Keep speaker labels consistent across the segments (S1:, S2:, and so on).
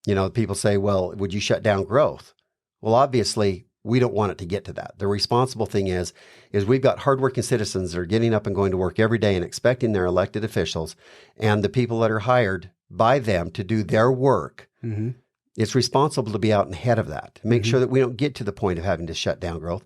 S1: People say, well, would you shut down growth? Well, obviously, we don't want it to get to that. The responsible thing is we've got hardworking citizens that are getting up and going to work every day and expecting their elected officials and the people that are hired by them to do their work.
S2: Mm-hmm.
S1: It's responsible to be out ahead of that, to make sure that we don't get to the point of having to shut down growth.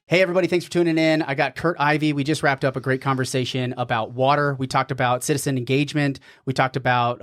S2: Hey, everybody. Thanks for tuning in. I got Kurt Ivie. We just wrapped up a great conversation about water. We talked about citizen engagement. We talked about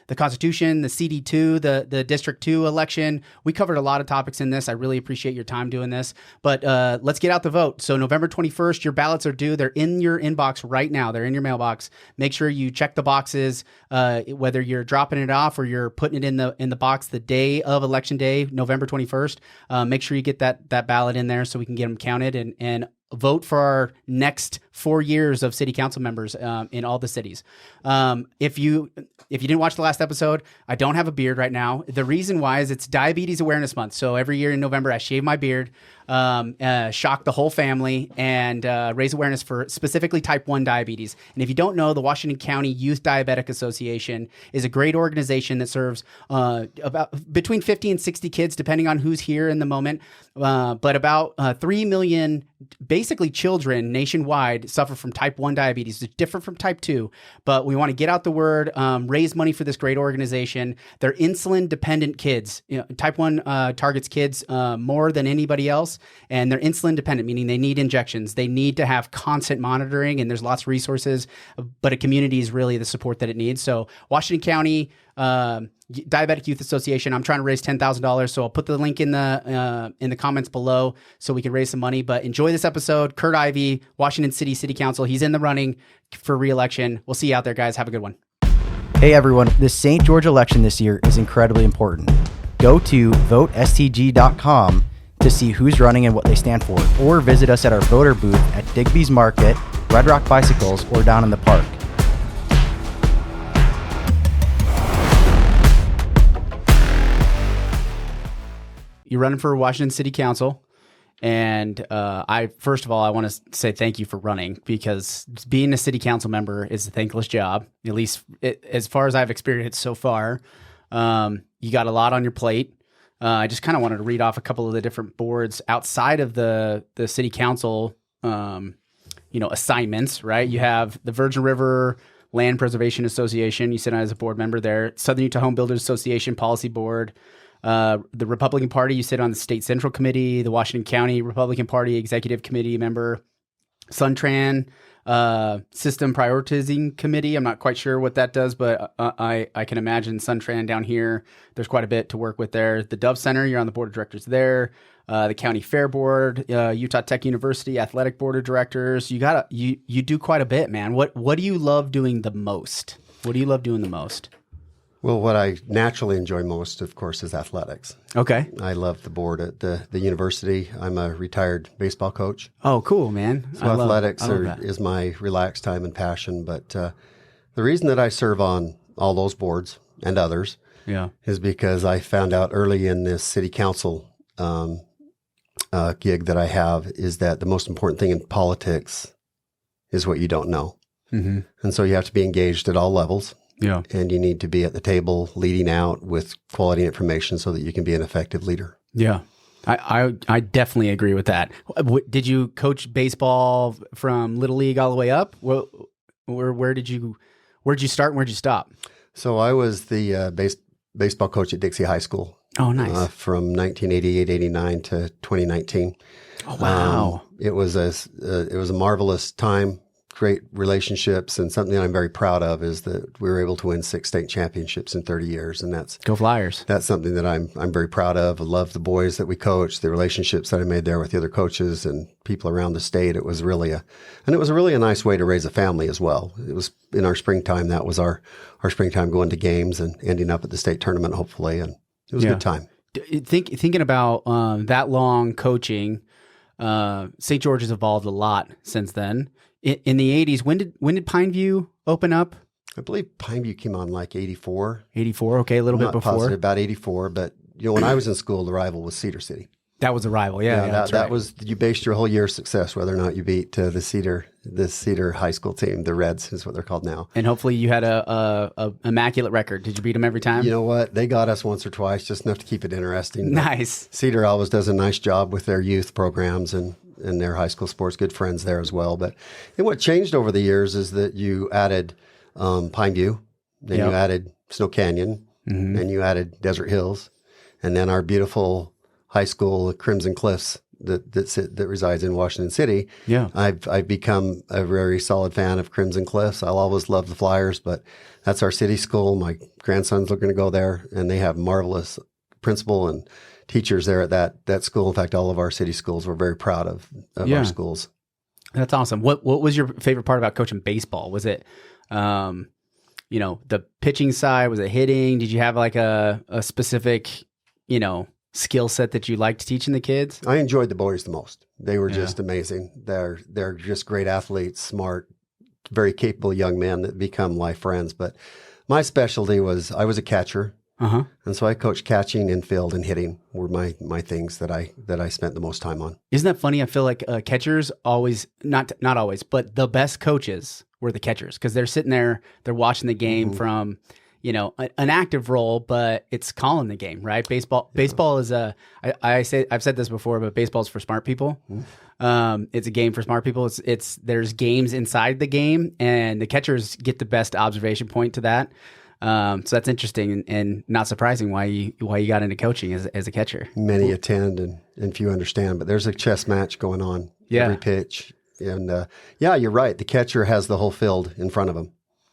S2: the Constitution, the CD2, the District 2 election. We covered a lot of topics in this. I really appreciate your time doing this. But let's get out the vote. So November 21st, your ballots are due. They're in your inbox right now. They're in your mailbox. Make sure you check the boxes, whether you're dropping it off or you're putting it in the box the day of Election Day, November 21st. Make sure you get that ballot in there so we can get them counted and vote for our next 4 years of city council members in all the cities. If you didn't watch the last episode, I don't have a beard right now. The reason why is it's Diabetes Awareness Month. So every year in November, I shave my beard, shock the whole family, and raise awareness for specifically type 1 diabetes. And if you don't know, the Washington County Youth Diabetic Association is a great organization that serves about between 50 and 60 kids, depending on who's here in the moment. But about 3 million, basically children nationwide, suffer from type 1 diabetes. It's different from type 2, but we want to get out the word, raise money for this great organization. They're insulin-dependent kids. Type 1 targets kids more than anybody else, and they're insulin-dependent, meaning they need injections. They need to have constant monitoring, and there's lots of resources, but a community is really the support that it needs. So Washington County Diabetic Youth Association. I'm trying to raise $10,000, so I'll put the link in the comments below so we can raise some money. But enjoy this episode. Kurt Ivie, Washington City Council. He's in the running for re-election. We'll see you out there, guys. Have a good one.
S3: Hey everyone, the St. George election this year is incredibly important. Go to votestg.com to see who's running and what they stand for, or visit us at our voter booth at Digby's Market, Red Rock Bicycles, or down in the park.
S2: You're running for Washington City Council, and first of all, I want to say thank you for running, because being a city council member is a thankless job, at least as far as I've experienced so far. You got a lot on your plate. I just kind of wanted to read off a couple of the different boards outside of the city council, assignments, right? You have the Virgin River Land Preservation Association. You sit on as a board member there. Southern Utah Home Builders Association Policy Board. The Republican Party, you sit on the State Central Committee. The Washington County Republican Party Executive Committee member. Suntran System Prioritizing Committee. I'm not quite sure what that does, but I can imagine Suntran down here. There's quite a bit to work with there. The Dove Center, you're on the board of directors there. The County Fair Board, Utah Tech University Athletic Board of Directors. You do quite a bit, man. What do you love doing the most? What do you love doing the most?
S1: Well, what I naturally enjoy most, of course, is athletics.
S2: Okay.
S1: I love the board at the university. I'm a retired baseball coach.
S2: Oh, cool, man.
S1: So athletics is my relaxed time and passion. But the reason that I serve on all those boards and others is because I found out early in this city council gig that I have is that the most important thing in politics is what you don't know.
S2: Mm-hmm.
S1: And so you have to be engaged at all levels.
S2: Yeah.
S1: And you need to be at the table leading out with quality information so that you can be an effective leader.
S2: Yeah. I definitely agree with that. Did you coach baseball from Little League all the way up? Where did you start and where'd you stop?
S1: So I was the baseball coach at Dixie High School.
S2: Oh, nice.
S1: From 1988-89 to 2019.
S2: Oh, wow.
S1: It was a marvelous time. Great relationships, and something that I'm very proud of is that we were able to win 6 state championships in 30 years, and that's
S2: Go Flyers.
S1: That's something that I'm very proud of. I love the boys that we coached, the relationships that I made there with the other coaches and people around the state. It was really a nice way to raise a family as well. It was in our springtime. That was our springtime, going to games and ending up at the state tournament, hopefully, and it was a good time.
S2: Thinking about that long coaching, St. George has evolved a lot since then. In the 80s, when did Pineview open up?
S1: I believe Pineview came on like 84.
S2: 84, okay, a little bit
S1: Not
S2: before.
S1: positive, about 84. But when I was in school, the rival was Cedar City.
S2: That was a rival, yeah.
S1: That was, you based your whole year's success whether or not you beat the Cedar high school team, the Reds is what they're called now.
S2: And hopefully you had a immaculate record. Did you beat them every time?
S1: You know what? They got us once or twice, just enough to keep it interesting.
S2: Nice.
S1: Cedar always does a nice job with their youth programs and their high school sports. Good friends there as well. But what changed over the years is that you added Pineview, then you added Snow Canyon, and you added Desert Hills, and then our beautiful high school, Crimson Cliffs, that resides in Washington City.
S2: Yeah,
S1: I've become a very solid fan of Crimson Cliffs. I'll always love the Flyers, but that's our city school. My grandson's looking to go there, and they have marvelous principal and teachers there at that school. In fact, all of our city schools, we're very proud of our schools.
S2: That's awesome. What was your favorite part about coaching baseball? Was it, the pitching side? Was it hitting? Did you have like a specific, skill set that you liked teaching the kids?
S1: I enjoyed the boys the most. They were just amazing. They're just great athletes, smart, very capable young men that become life friends. But my specialty was I was a catcher. And so I coached catching, infield, and hitting were my things that I spent the most time on.
S2: Isn't that funny? I feel like catchers always, not always, but the best coaches were the catchers because they're sitting there, they're watching the game from, an active role, but it's calling the game, right? Baseball is I've said this before, but baseball is for smart people. It's a game for smart people. There's games inside the game, and the catchers get the best observation point to that. So that's interesting and not surprising why you got into coaching as a catcher.
S1: Many attend and few understand, but there's a chess match going on every pitch. And you're right. The catcher has the whole field in front of him.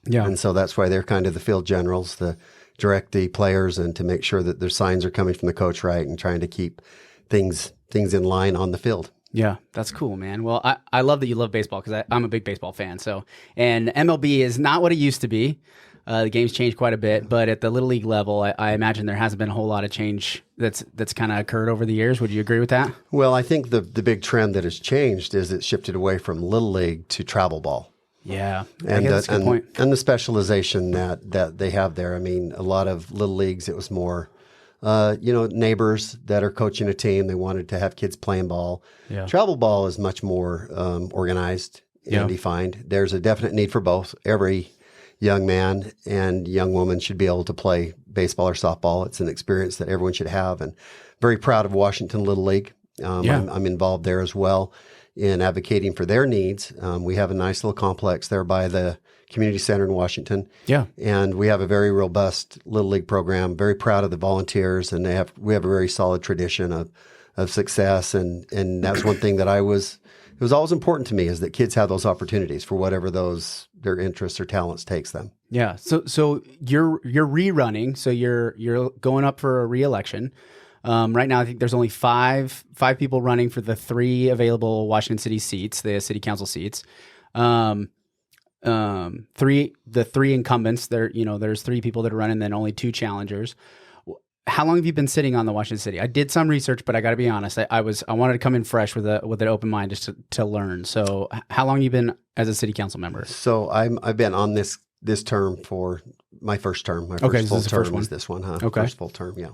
S1: Yeah. And so that's why they're kind of the field generals, to direct the players and to make sure that their signs are coming from the coach right and trying to keep things in line on the field.
S2: Yeah, that's cool, man. Well, I love that you love baseball because I'm a big baseball fan. So, and MLB is not what it used to be. The game's changed quite a bit, but at the Little League level, I imagine there hasn't been a whole lot of change that's kind of occurred over the years. Would you agree with that?
S1: Well, I think the big trend that has changed is it's shifted away from Little League to travel ball.
S2: Yeah,
S1: and
S2: that's a good point.
S1: And the specialization that they have there. I mean, a lot of Little Leagues, it was more, neighbors that are coaching a team. They wanted to have kids playing ball. Yeah. Travel ball is much more organized and defined. There's a definite need for both. Every young man and young woman should be able to play baseball or softball. It's an experience that everyone should have, and very proud of Washington Little League. I'm involved there as well in advocating for their needs. We have a nice little complex there by the community center in Washington. Yeah. And we have a very robust Little League program, very proud of the volunteers, and we have a very solid tradition of success. And that's one thing that it was always important to me, is that kids have those opportunities for whatever their interests or talents takes them.
S2: Yeah. So you're rerunning. So you're going up for a re-election. Right now, I think there's only five people running for the 3 available Washington City seats, the city council seats. The 3 incumbents. There's 3 people that are running, then only 2 challengers. How long have you been sitting on the Washington City? I did some research, but I got to be honest. I wanted to come in fresh with an open mind just to learn. So, how long have you been as a city council member? So
S1: I've been on this term for my first term. My first full term is this one, huh?
S2: Okay.
S1: First full term, yeah.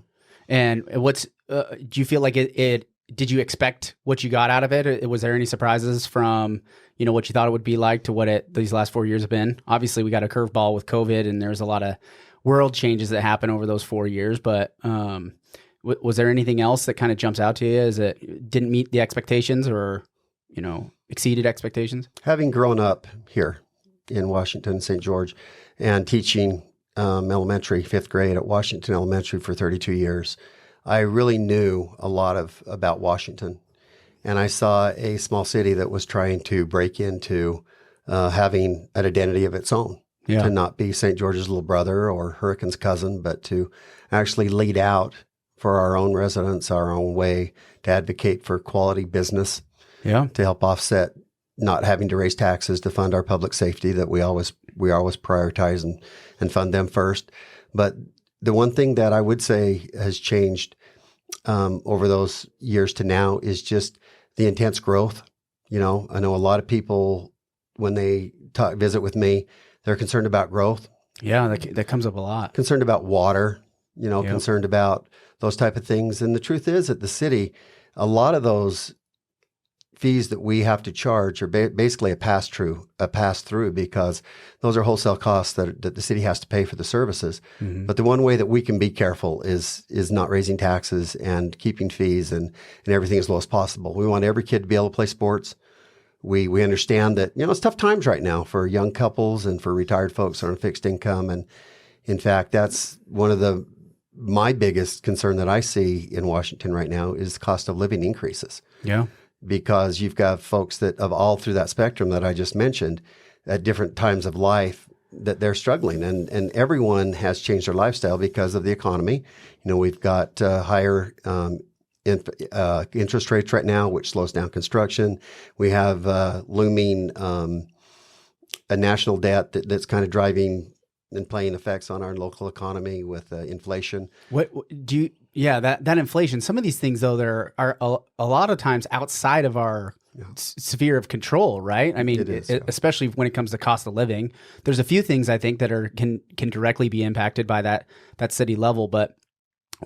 S2: And do you feel like it? Did you expect what you got out of it? Was there any surprises from what you thought it would be like to what these last 4 years have been? Obviously, we got a curveball with COVID, and there's a lot of world changes that happened over those 4 years. But was there anything else that kind of jumps out to you as it didn't meet the expectations or exceeded expectations?
S1: Having grown up here in Washington, St. George, and teaching elementary, 5th grade at Washington Elementary for 32 years, I really knew a lot about Washington. And I saw a small city that was trying to break into having an identity of its own. Yeah. To not be St. George's little brother or Hurricane's cousin, but to actually lead out for our own residents, our own way, to advocate for quality business, to help offset not having to raise taxes to fund our public safety that we always prioritize and fund them first. But the one thing that I would say has changed over those years to now is just the intense growth. I know a lot of people, when they visit with me, they're concerned about growth.
S2: Yeah, that comes up a lot.
S1: Concerned about water, concerned about those type of things. And the truth is at the city, a lot of those fees that we have to charge are basically a pass through because those are wholesale costs that the city has to pay for the services. Mm-hmm. But the one way that we can be careful is not raising taxes and keeping fees and everything as low as possible. We want every kid to be able to play sports. We understand that, it's tough times right now for young couples and for retired folks on fixed income. And in fact, that's one of my biggest concern that I see in Washington right now is the cost of living increases.
S2: Yeah.
S1: Because you've got folks that of all through that spectrum that I just mentioned at different times of life that they're struggling, and everyone has changed their lifestyle because of the economy. We've got higher interest rates right now, which slows down construction. We have looming a national debt that's kind of driving and playing effects on our local economy with inflation.
S2: What do you? Yeah, that inflation. Some of these things, though, there are a lot of times outside of our sphere of control, right? I mean, especially when it comes to cost of living. There's a few things I think that can directly be impacted by that city level. But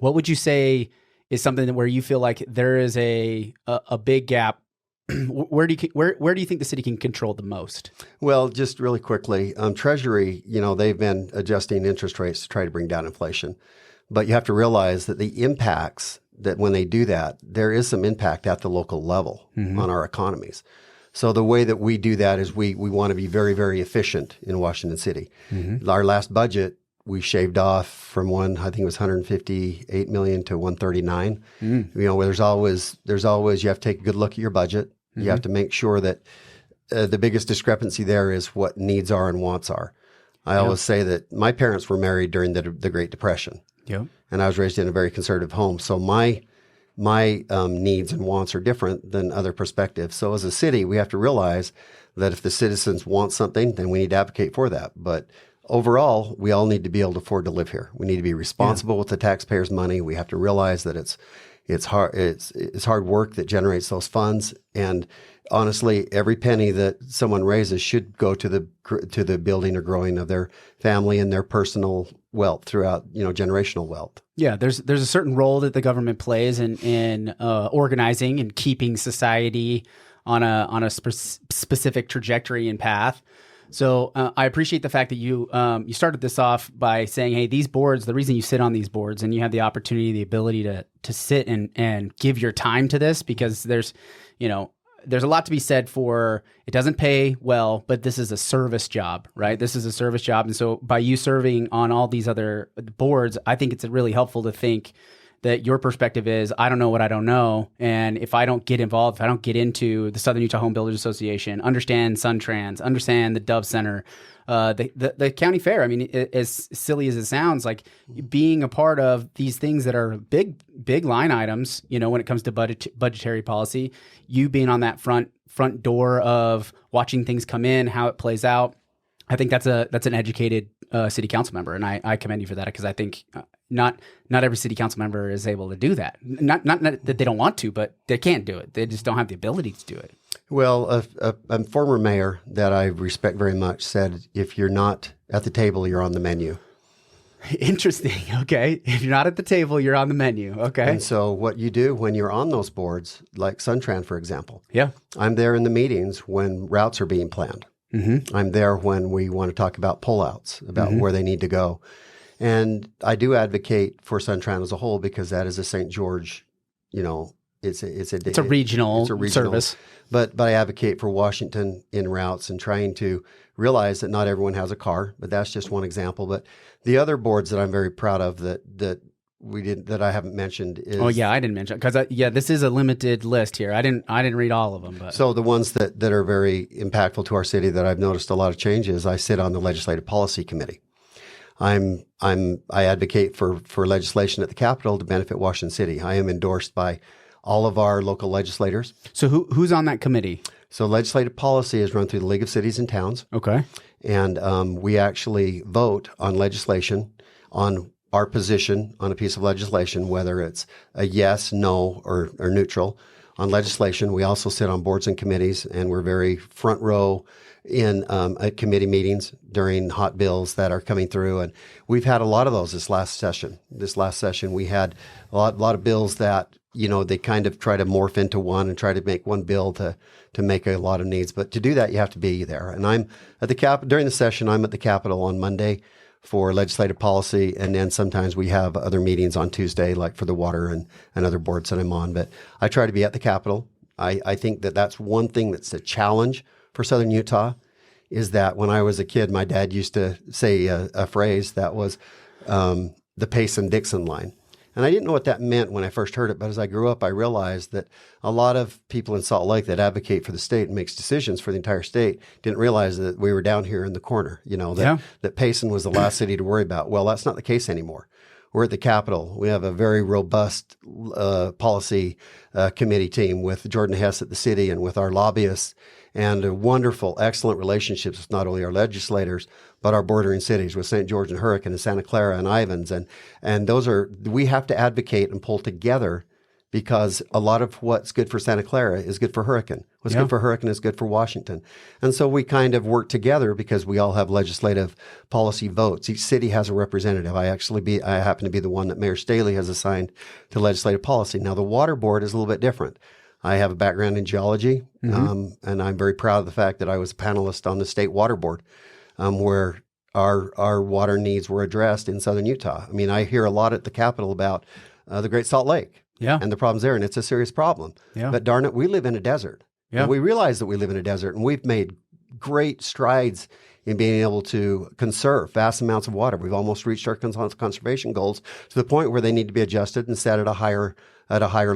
S2: what would you say is something where you feel like there is a big gap? Where do you think the city can control the most?
S1: Well, just really quickly, Treasury, they've been adjusting interest rates to try to bring down inflation. But you have to realize that the impacts that when they do that, there is some impact at the local level on our economies. So the way that we do that is we want to be very, very efficient in Washington City. Mm-hmm. Our last budget, we shaved off from I think it was 158 million to 139. Where there's always you have to take a good look at your budget. Mm-hmm. You have to make sure that the biggest discrepancy there is what needs are and wants are. I always say that my parents were married during the Great Depression.
S2: Yeah.
S1: And I was raised in a very conservative home. So my needs and wants are different than other perspectives. So as a city, we have to realize that if the citizens want something, then we need to advocate for that. But overall, we all need to be able to afford to live here. We need to be responsible with the taxpayers' money. We have to realize that it's hard work that generates those funds. And honestly, every penny that someone raises should go to the building or growing of their family and their personal wealth throughout, generational wealth.
S2: Yeah, there's a certain role that the government plays in organizing and keeping society on a specific trajectory and path. So I appreciate the fact that you started this off by saying, hey, these boards, the reason you sit on these boards and you have the opportunity, the ability to sit and give your time to this, because there's a lot to be said for it doesn't pay well, but this is a service job, right? This is a service job. And so by you serving on all these other boards, I think it's really helpful to think that your perspective is, I don't know what I don't know. And if I don't get involved, if I don't get into the Southern Utah Home Builders Association, understand SunTrans, understand the Dove Center, the county fair. I mean, as silly as it sounds, like being a part of these things that are big line items, when it comes to budgetary policy, you being on that front door of watching things come in, how it plays out. I think that's an educated city council member, and I commend you for that, because I think not every city council member is able to do that. Not that they don't want to, but they can't do it. They just don't have the ability to do it.
S1: Well, a former mayor that I respect very much said, if you're not at the table, you're on the menu.
S2: Interesting. Okay. If you're not at the table, you're on the menu. Okay.
S1: And so what you do when you're on those boards, like SunTrans, for example.
S2: Yeah.
S1: I'm there in the meetings when routes are being planned. Mm-hmm. I'm there when we want to talk about pullouts, about where they need to go. And I do advocate for SunTrans as a whole, because that is a St. George, it's a regional service. But I advocate for Washington in routes and trying to realize that not everyone has a car, but that's just one example. But the other boards that I'm very proud of that I haven't mentioned is...
S2: Oh yeah, I didn't mention, because this is a limited list here. I didn't read all of them. But
S1: so the ones that are very impactful to our city that I've noticed a lot of changes, I sit on the Legislative Policy Committee. I advocate for legislation at the Capitol to benefit Washington City. I am endorsed by all of our local legislators.
S2: So who's on that committee?
S1: So legislative policy is run through the League of Cities and Towns.
S2: Okay.
S1: And we actually vote on legislation, on our position on a piece of legislation, whether it's a yes, no, or neutral. On legislation, we also sit on boards and committees, and we're very front row at committee meetings during hot bills that are coming through. And we've had a lot of those this last session. This last session, we had a lot of bills that, they kind of try to morph into one and try to make one bill to make a lot of needs. But to do that, you have to be there. And I'm at the during the session, I'm at the Capitol on Monday for legislative policy. And then sometimes we have other meetings on Tuesday, like for the water and other boards that I'm on. But I try to be at the Capitol. I think that's one thing that's a challenge for Southern Utah, is that when I was a kid, my dad used to say a phrase that was the Payson-Dixon line. And I didn't know what that meant when I first heard it, but as I grew up, I realized that a lot of people in Salt Lake that advocate for the state and makes decisions for the entire state didn't realize that we were down here in the corner, that Payson was the last city to worry about. Well, that's not the case anymore. We're at the Capitol. We have a very robust policy committee team with Jordan Hess at the city and with our lobbyists, and a wonderful, excellent relationships with not only our legislators, but our bordering cities with St. George and Hurricane and Santa Clara and Ivins. And we have to advocate and pull together, because a lot of what's good for Santa Clara is good for Hurricane. What's good for Hurricane is good for Washington. And so we kind of work together because we all have legislative policy votes. Each city has a representative. I happen to be the one that Mayor Staley has assigned to legislative policy. Now, the water board is a little bit different. I have a background in geology, and I'm very proud of the fact that I was a panelist on the state water board, where our water needs were addressed in Southern Utah. I mean, I hear a lot at the Capitol about the Great Salt Lake and the problems there, and it's a serious problem. Yeah. But darn it, we live in a desert. Yeah. And we realize that we live in a desert, and we've made great strides in being able to conserve vast amounts of water. We've almost reached our conservation goals to the point where they need to be adjusted and set at a higher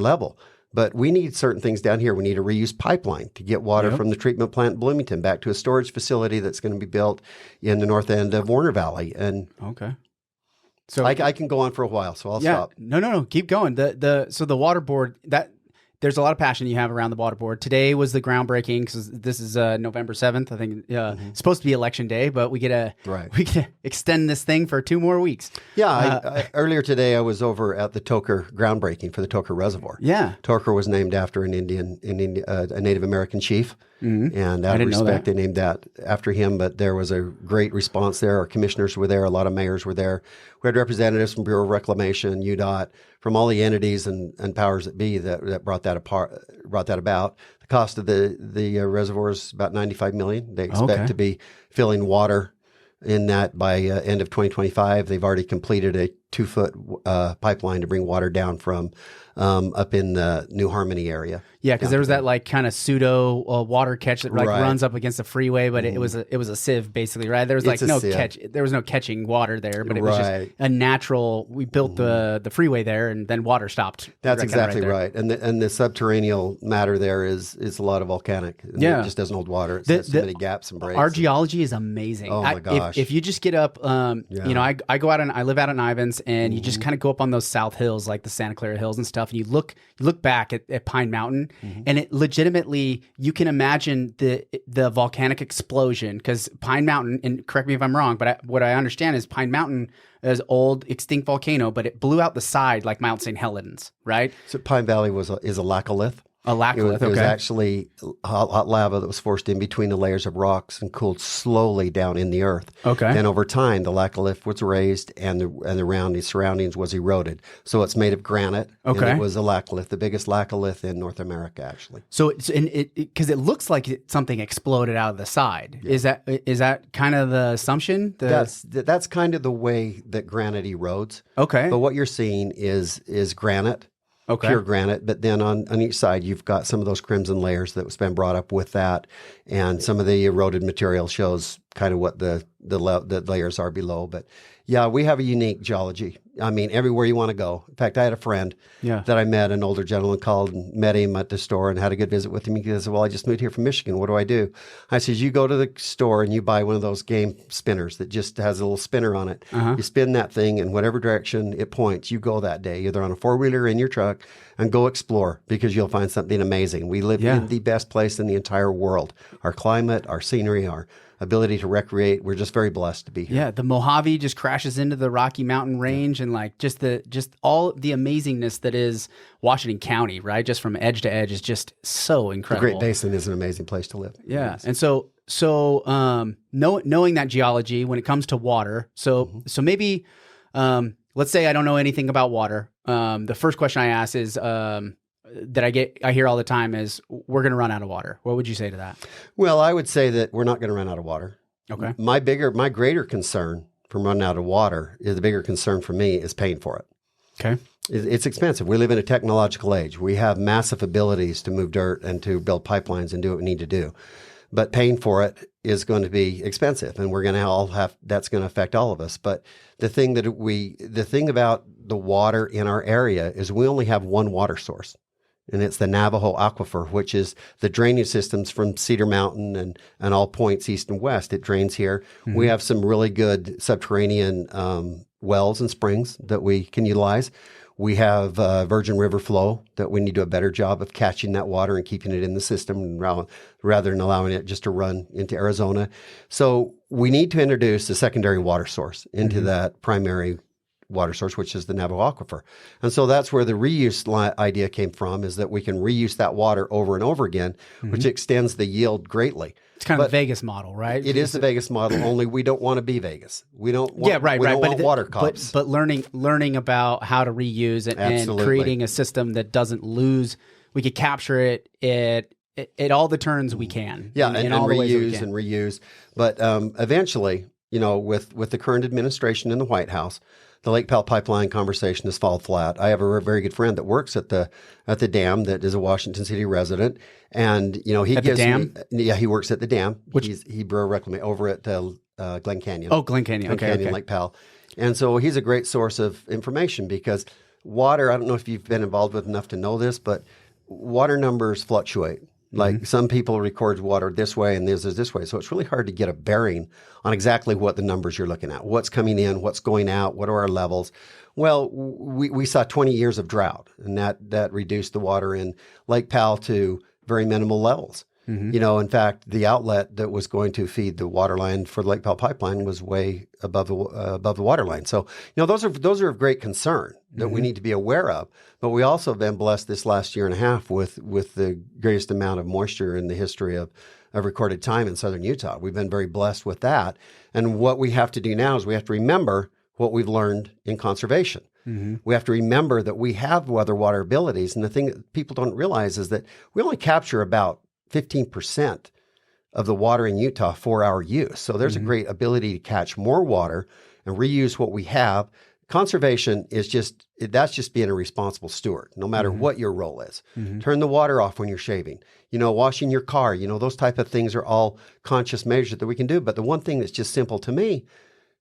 S1: level. But we need certain things down here. We need a reuse pipeline to get water from the treatment plant in Bloomington back to a storage facility that's going to be built in the north end of Warner Valley. And so I can go on for a while, so I'll stop.
S2: No, keep going. So the water board, there's a lot of passion you have around the water board. Today was the groundbreaking, because this is November 7th. I think it's supposed to be election day, but we get to extend this thing for 2 more weeks.
S1: Yeah, earlier today I was over at the Toker groundbreaking for the Toker Reservoir. Yeah, Toker was named after a Native American chief. And out of respect, they named that after him. But there was a great response there. Our commissioners were there. A lot of mayors were there. We had representatives from Bureau of Reclamation, UDOT, from all the entities and powers that be that brought that about. The cost of the reservoir is about $95 million. They expect to be filling water in that by end of 2025. They've already completed a 2-foot pipeline to bring water down from up in the New Harmony area. Yeah,
S2: because there was that like kind of pseudo water catch that runs up against the freeway, but it was a sieve basically, right? There was there was no catching water there, but it was just a natural. We built the freeway there, and then water stopped.
S1: That's exactly right. And the subterranean matter there is a lot of volcanic. It just doesn't hold water. It has too many gaps and breaks.
S2: Our geology is amazing.
S1: Oh my gosh!
S2: If you just get up, I go out and I live out in Ivins, and you just kind of go up on those south hills, like the Santa Clara Hills and stuff, and you look back at Pine Mountain. And it legitimately, you can imagine the volcanic explosion, because Pine Mountain, and correct me if I'm wrong, but what I understand is Pine Mountain is an old extinct volcano, but it blew out the side like Mount St. Helens, right?
S1: So Pine Valley is a laccolith.
S2: A laccolith,
S1: It was actually hot lava that was forced in between the layers of rocks and cooled slowly down in the earth. Okay. And over time, the laccolith was raised and the surroundings was eroded. So it's made of granite. Okay. And it was a laccolith, the biggest laccolith in North America, actually.
S2: So because it looks like something exploded out of the side. Yeah. Is that kind of the assumption?
S1: That's kind of the way that granite erodes. Okay. But what you're seeing is granite. Okay. Pure granite, but then on each side you've got some of those crimson layers that's been brought up with that, and some of the eroded material shows kind of what the layers are below. But yeah, we have a unique geology. I mean, everywhere you want to go. In fact, I had a friend that I met, an older gentleman, called and met him at the store and had a good visit with him. He says, well, I just moved here from Michigan. What do I do? I said, you go to the store and you buy one of those game spinners that just has a little spinner on it. Uh-huh. You spin that thing in whatever direction it points. You go that day, either on a 4-wheeler or in your truck, and go explore, because you'll find something amazing. We live in the best place in the entire world. Our climate, our scenery, our ability to recreate. We're just very blessed to be here.
S2: Yeah, the Mojave just crashes into the Rocky Mountain range, and like just all the amazingness that is Washington County, right? Just from edge to edge is just so incredible.
S1: The Great Basin is an amazing place to live.
S2: Yeah. And so knowing that geology when it comes to water, so maybe let's say I don't know anything about water. The first question I ask is that I hear all the time is, we're going to run out of water. What would you say to that?
S1: Well, I would say that we're not going to run out of water.
S2: Okay.
S1: My greater concern from running out of water is the bigger concern for me is paying for it.
S2: Okay.
S1: It's expensive. We live in a technological age. We have massive abilities to move dirt and to build pipelines and do what we need to do. But paying for it is going to be expensive, and we're going to that's going to affect all of us. But the thing about the water in our area is we only have one water source, and it's the Navajo Aquifer, which is the drainage systems from Cedar Mountain and all points east and west. It drains here. Mm-hmm. We have some really good subterranean wells and springs that we can utilize. We have Virgin River flow that we need to do a better job of catching that water and keeping it in the system rather than allowing it just to run into Arizona. So we need to introduce a secondary water source into that primary water source, which is the Navajo Aquifer. And so that's where the reuse idea came from, is that we can reuse that water over and over again, which extends the yield greatly.
S2: It's kind of the Vegas model, right?
S1: It is the Vegas model, only we don't want to be Vegas. We don't want, we don't want water cops.
S2: But learning about how to reuse it and creating a system that doesn't lose, we could capture it at all the turns we can.
S1: Yeah,
S2: and
S1: all reuse. But eventually, with the current administration in the White House, the Lake Powell pipeline conversation has fallen flat. I have a very good friend that works at the dam that is a Washington City resident, and he
S2: at
S1: gives
S2: the dam?
S1: he works at the dam. He's reclamation over at Glen Canyon.
S2: Oh, Glen Canyon. Okay.
S1: Lake Powell, and so he's a great source of information because water. I don't know if you've been involved with enough to know this, but water numbers fluctuate. Like some people record water this way and this way. So it's really hard to get a bearing on exactly what the numbers you're looking at. What's coming in, what's going out, what are our levels? Well, we saw 20 years of drought, and that reduced the water in Lake Powell to very minimal levels. In fact, the outlet that was going to feed the water line for the Lake Powell pipeline was way above the water line. So, those are of great concern that we need to be aware of. But we also have been blessed this last year and a half with the greatest amount of moisture in the history of recorded time in southern Utah. We've been very blessed with that. And what we have to do now is we have to remember what we've learned in conservation. We have to remember that we have other water abilities. And the thing that people don't realize is that we only capture about 15% of the water in Utah for our use. So there's a great ability to catch more water and reuse what we have. Conservation is just being a responsible steward, no matter what your role is. Turn the water off when you're shaving, washing your car, those type of things are all conscious measures that we can do. But the one thing that's just simple to me,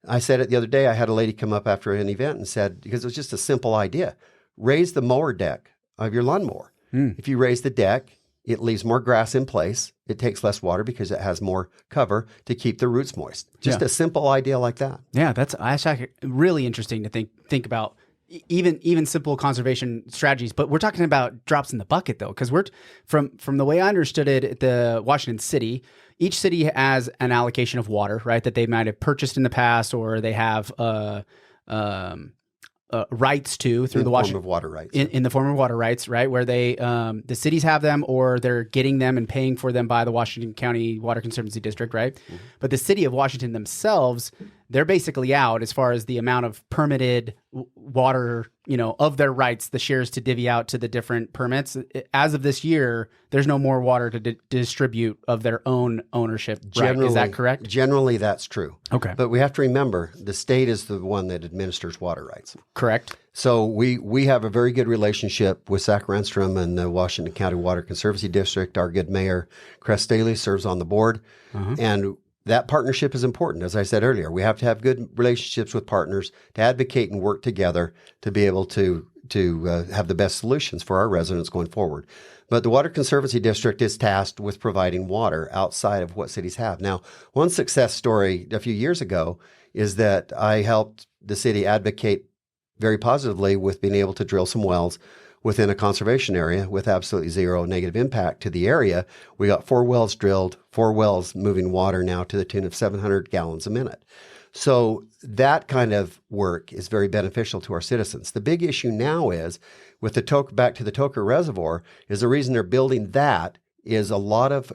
S1: I said it the other day, I had a lady come up after an event and said, because it was just a simple idea, raise the mower deck of your lawnmower. If you raise the deck, it leaves more grass in place. It takes less water because it has more cover to keep the roots moist. Just a simple idea like that.
S2: Yeah, that's actually really interesting to think about. Even simple conservation strategies, but we're talking about drops in the bucket though, because we're from the way I understood it at the Washington City, each city has an allocation of water, right, that they might have purchased in the past, or they have rights to through the Washington
S1: form of water rights.
S2: In the form of water rights, right, where they the cities have them, or they're getting them and paying for them by the Washington County Water Conservancy District, right? But the city of Washington themselves, they're basically out as far as the amount of permitted water, of their rights, the shares to divvy out to the different permits. As of this year, there's no more water to distribute of their own ownership. Right? Is that correct?
S1: Generally, that's true.
S2: Okay.
S1: But we have to remember the state is the one that administers water rights.
S2: Correct.
S1: So we have a very good relationship with Zach Renstrom and the Washington County Water Conservancy District. Our good mayor, Cress Staley, serves on the board. And that partnership is important. As I said earlier, we have to have good relationships with partners to advocate and work together to be able to have the best solutions for our residents going forward. But the Water Conservancy District is tasked with providing water outside of what cities have. Now, one success story a few years ago is that I helped the city advocate very positively with being able to drill some wells within a conservation area with absolutely zero negative impact to the area. We got 4 wells drilled, 4 wells moving water now to the tune of 700 gallons a minute. So that kind of work is very beneficial to our citizens. The big issue now is with the back to the Toker Reservoir is the reason they're building that is a lot of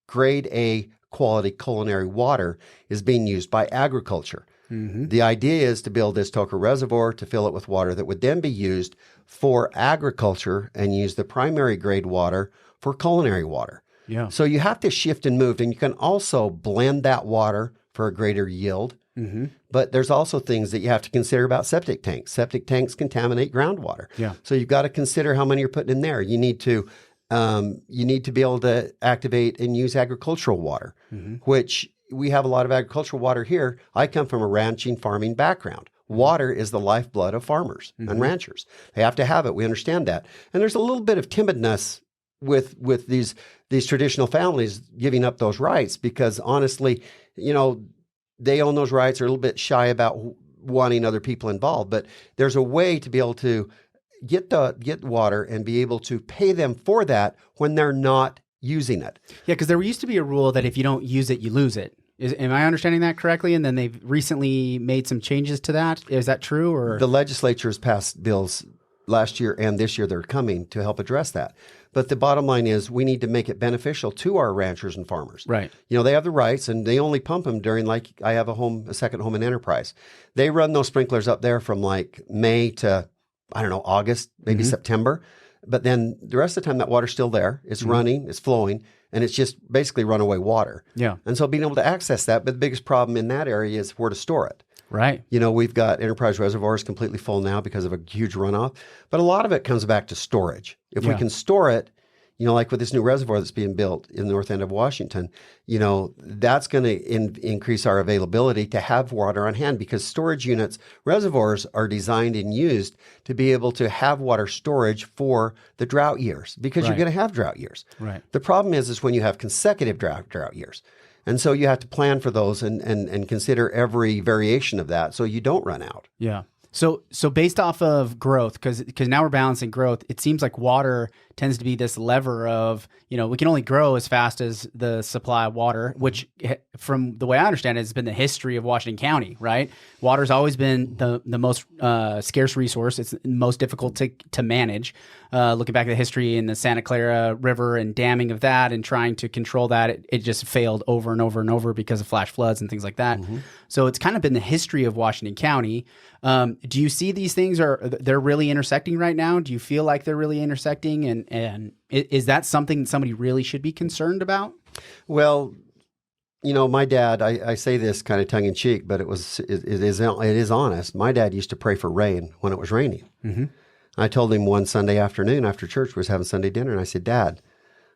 S1: grade A quality culinary water is being used by agriculture. The idea is to build this Toka reservoir to fill it with water that would then be used for agriculture and use the primary grade water for culinary water.
S2: Yeah.
S1: So you have to shift and move, and you can also blend that water for a greater yield. But there's also things that you have to consider about septic tanks. Septic tanks contaminate groundwater.
S2: Yeah.
S1: So you've got to consider how many you're putting in there. You need to be able to activate and use agricultural water, which we have a lot of agricultural water here. I come from a ranching, farming background. Water is the lifeblood of farmers and ranchers. They have to have it. We understand that. And there's a little bit of timidness with these traditional families giving up those rights because honestly, they own those rights, are a little bit shy about wanting other people involved. But there's a way to be able to get water and be able to pay them for that when they're not using it.
S2: Yeah, because there used to be a rule that if you don't use it, you lose it. Am I understanding that correctly? And then they've recently made some changes to that. Is that true? Or
S1: the legislature has passed bills last year and this year they're coming to help address that. But the bottom line is we need to make it beneficial to our ranchers and farmers.
S2: Right.
S1: They have the rights and they only pump them during, like, I have a second home in Enterprise. They run those sprinklers up there from like May to, I don't know, August, maybe September. But then the rest of the time that water's still there. It's running, it's flowing, and it's just basically runaway water.
S2: Yeah.
S1: And so being able to access that, but the biggest problem in that area is where to store it.
S2: Right.
S1: We've got Enterprise reservoirs completely full now because of a huge runoff, but a lot of it comes back to storage. If we can store it, like with this new reservoir that's being built in the north end of Washington, that's going to increase our availability to have water on hand because storage units, reservoirs are designed and used to be able to have water storage for the drought years because you're going to have drought years. Right. The problem is when you have consecutive drought years. And so you have to plan for those and consider every variation of that so you don't run out.
S2: Yeah. So based off of growth, because now we're balancing growth, it seems like water tends to be this lever of, we can only grow as fast as the supply of water, which from the way I understand it has been the history of Washington County, right? Water's always been the most scarce resource. It's most difficult to manage. Looking back at the history in the Santa Clara River and damming of that and trying to control that, it just failed over and over and over because of flash floods and things like that. So it's kind of been the history of Washington County. Do you see these things they're really intersecting right now? Do you feel like they're really intersecting? And is that something that somebody really should be concerned about?
S1: Well, my dad, I say this kind of tongue in cheek, but it is honest. My dad used to pray for rain when it was raining. I told him one Sunday afternoon after church, we was having Sunday dinner, and I said, Dad,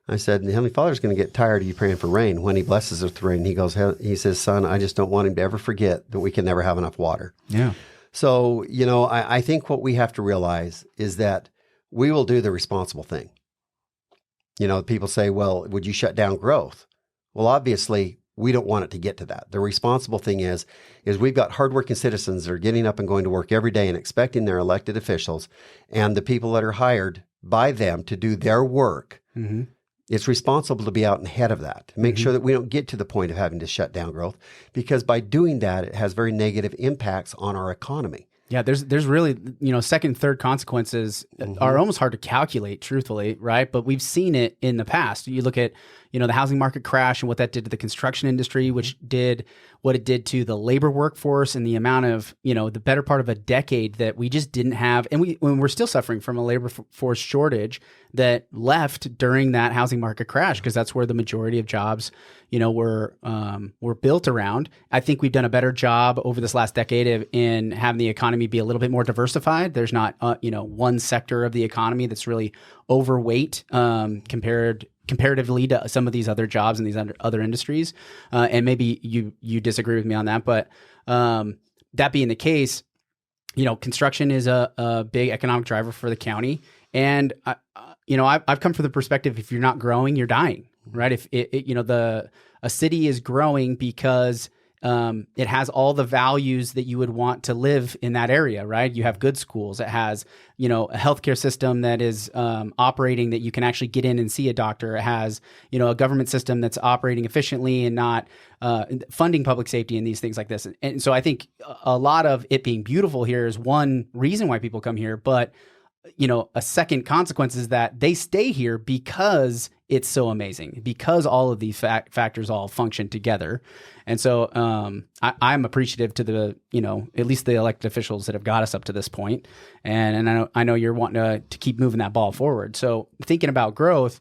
S1: the Heavenly Father's going to get tired of you praying for rain when he blesses us with rain. He says, son, I just don't want him to ever forget that we can never have enough water.
S2: Yeah.
S1: So, I think what we have to realize is that we will do the responsible thing. People say, well, would you shut down growth? Well, obviously, we don't want it to get to that. The responsible thing is we've got hardworking citizens that are getting up and going to work every day and expecting their elected officials and the people that are hired by them to do their work. It's responsible to be out ahead of that, to make sure that we don't get to the point of having to shut down growth, because by doing that, it has very negative impacts on our economy.
S2: Yeah, there's really, second and third consequences are almost hard to calculate, truthfully, right? But we've seen it in the past. You look at, the housing market crash and what that did to the construction industry, which did what it did to the labor workforce and the amount of, the better part of a decade that we just didn't have. And we're still suffering from a labor force shortage that left during that housing market crash, because that's where the majority of jobs, were built around. I think we've done a better job over this last decade in having the economy be a little bit more diversified. There's not, one sector of the economy that's really overweight comparatively to some of these other jobs in these other industries. And maybe you disagree with me on that, but that being the case, construction is a big economic driver for the county. And I've come from the perspective, if you're not growing, you're dying, right? If a city is growing because it has all the values that you would want to live in that area, right? You have good schools. It has, a healthcare system that is operating, that you can actually get in and see a doctor. It has, a government system that's operating efficiently and not funding public safety and these things like this. And so I think a lot of it being beautiful here is one reason why people come here, but a second consequence is that they stay here because it's so amazing because all of these factors all function together. And so I'm appreciative to the, at least the elected officials that have got us up to this point. And I know you're wanting to keep moving that ball forward. So thinking about growth,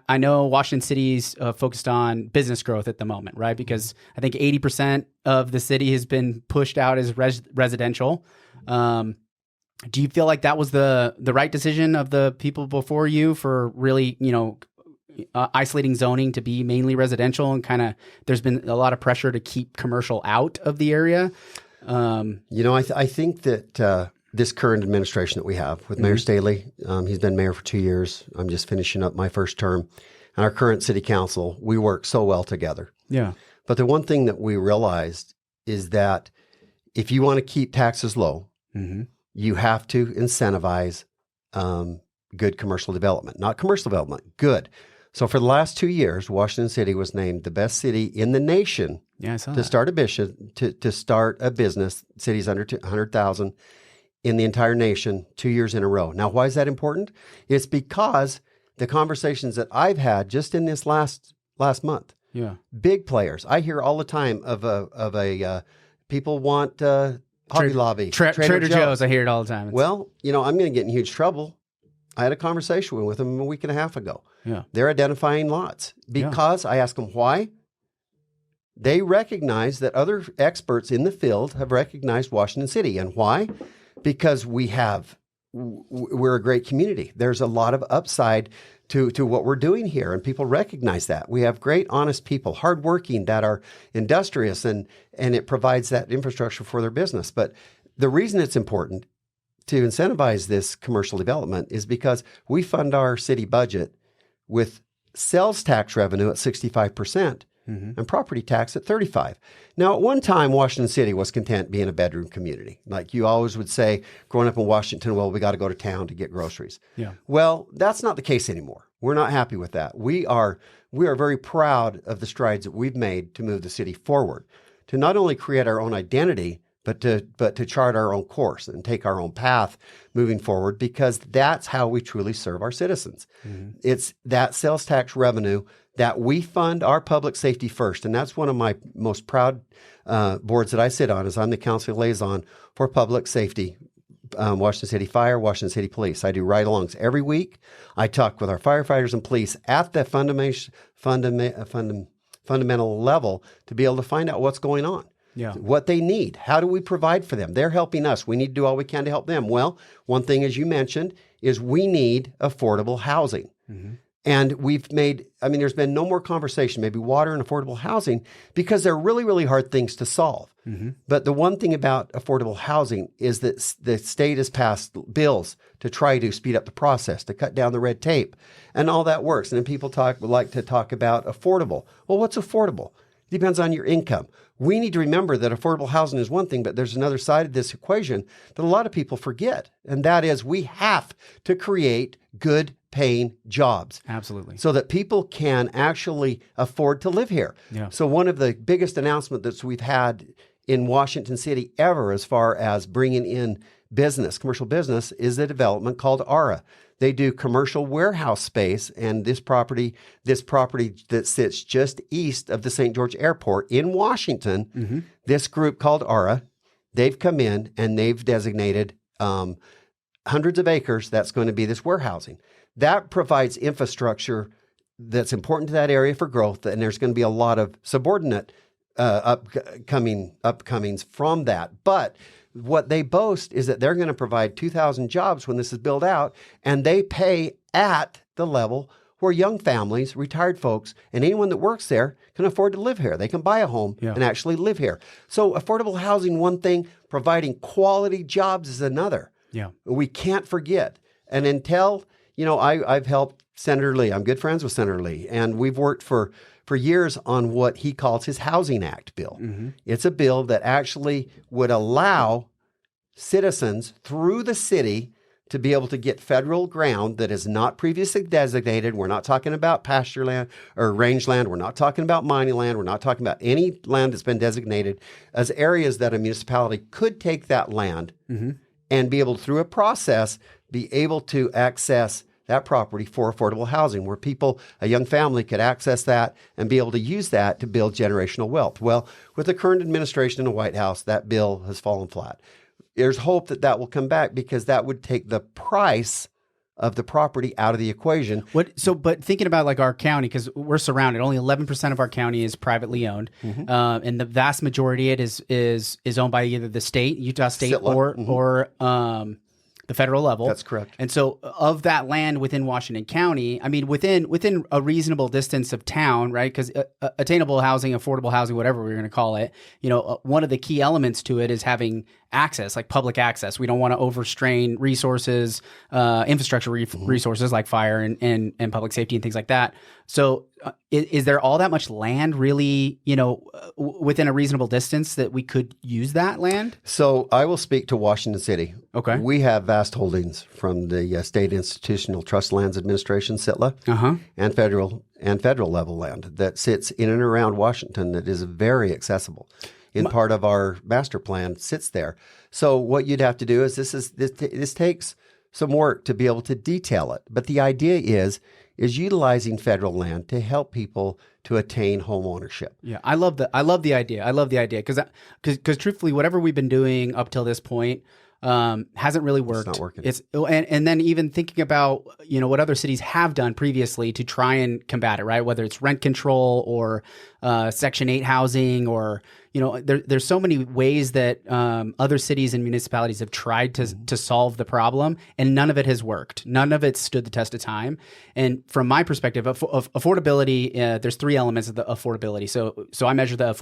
S2: I know Washington City's focused on business growth at the moment, right? Because I think 80% of the city has been pushed out as residential. Do you feel like that was the right decision of the people before you for really, isolating zoning to be mainly residential, and kind of there's been a lot of pressure to keep commercial out of the area?
S1: I think that this current administration that we have with Mayor Staley, he's been mayor for 2 years. I'm just finishing up my first term. And our current city council, we work so well together.
S2: Yeah.
S1: But the one thing that we realized is that if you want to keep taxes low, you have to incentivize good commercial development. Not commercial development, good. So for the last 2 years, Washington City was named the best city in the nation to start a business, cities under 100,000 in the entire nation 2 years in a row. Now, why is that important? It's because the conversations that I've had just in this last month, big players. I hear all the time of people want Hobby Lobby,
S2: Trader Joe's. I hear it all the time.
S1: Well, I'm going to get in huge trouble. I had a conversation with them a week and a half ago.
S2: Yeah.
S1: They're identifying lots because I asked them why. They recognize that other experts in the field have recognized Washington City. And why? Because we're a great community. There's a lot of upside to what we're doing here, and people recognize that. We have great, honest people, hardworking, that are industrious, and it provides that infrastructure for their business. But the reason it's important to incentivize this commercial development is because we fund our city budget with sales tax revenue at 65%. And property tax at 35%. Now, at one time, Washington City was content being a bedroom community. Like you always would say, growing up in Washington, well, we got to go to town to get groceries.
S2: Yeah.
S1: Well, that's not the case anymore. We're not happy with that. We are very proud of the strides that we've made to move the city forward, to not only create our own identity, but to chart our own course and take our own path moving forward, because that's how we truly serve our citizens. It's that sales tax revenue that we fund our public safety first. And that's one of my most proud boards that I sit on, is I'm the council liaison for public safety, Washington City Fire, Washington City Police. I do ride-alongs every week. I talk with our firefighters and police at the fundamental level to be able to find out what's going on. What they need. How do we provide for them? They're helping us. We need to do all we can to help them. Well, one thing, as you mentioned, is we need affordable housing. And there's been no more conversation, maybe water and affordable housing, because they're really, really hard things to solve. But the one thing about affordable housing is that the state has passed bills to try to speed up the process, to cut down the red tape, and all that works. And then people like to talk about affordable. Well, what's affordable? It depends on your income. We need to remember that affordable housing is one thing, but there's another side of this equation that a lot of people forget. And that is, we have to create good paying jobs.
S2: Absolutely.
S1: So that people can actually afford to live here. So one of the biggest announcements that we've had in Washington City ever, as far as bringing in business, commercial business, is a development called ARA. They do commercial warehouse space, and this property that sits just east of the St. George Airport in Washington, this group called ARA, they've come in and they've designated hundreds of acres that's going to be this warehousing. That provides infrastructure that's important to that area for growth, and there's going to be a lot of subordinate upcomings from that. But what they boast is that they're going to provide 2,000 jobs when this is built out, and they pay at the level where young families, retired folks, and anyone that works there can afford to live here. They can buy a home and actually live here. So affordable housing, one thing, providing quality jobs is another. We can't forget. And until, I've helped Senator Lee. I'm good friends with Senator Lee, and we've worked for years on what he calls his Housing Act bill. It's a bill that actually would allow citizens through the city to be able to get federal ground that is not previously designated. We're not talking about pasture land or rangeland. We're not talking about mining land. We're not talking about any land that's been designated as areas that a municipality could take that land and be able, through a process, be able to access that property for affordable housing where a young family could access that and be able to use that to build generational wealth. Well, with the current administration in the White House, that bill has fallen flat. There's hope that that will come back because that would take the price of the property out of the equation.
S2: But thinking about like our county, because we're surrounded, only 11% of our county is privately owned, and the vast majority of it is owned by either the state, Utah State, or the federal level.
S1: That's correct.
S2: And so, of that land within Washington County, I mean, within a reasonable distance of town, right? Because attainable housing, affordable housing, whatever we're going to call it, one of the key elements to it is having access, like public access. We don't want to overstrain resources, infrastructure resources like fire and public safety and things like that. So is there all that much land really, within a reasonable distance that we could use that land?
S1: So I will speak to Washington City.
S2: Okay.
S1: We have vast holdings from the State Institutional Trust Lands Administration, SITLA, and federal level land that sits in and around Washington that is very accessible. Part of our master plan sits there. So what you'd have to do is this takes some work to be able to detail it. But the idea is utilizing federal land to help people to attain home ownership.
S2: Yeah, I love the idea. Because truthfully, whatever we've been doing up till this point hasn't really worked.
S1: It's not working.
S2: And then even thinking about what other cities have done previously to try and combat it, right? Whether it's rent control or Section 8 housing, or there's so many ways that other cities and municipalities have tried to solve the problem, and none of it has worked. None of it stood the test of time. And from my perspective, of affordability, there's three elements of the affordability. So I measure the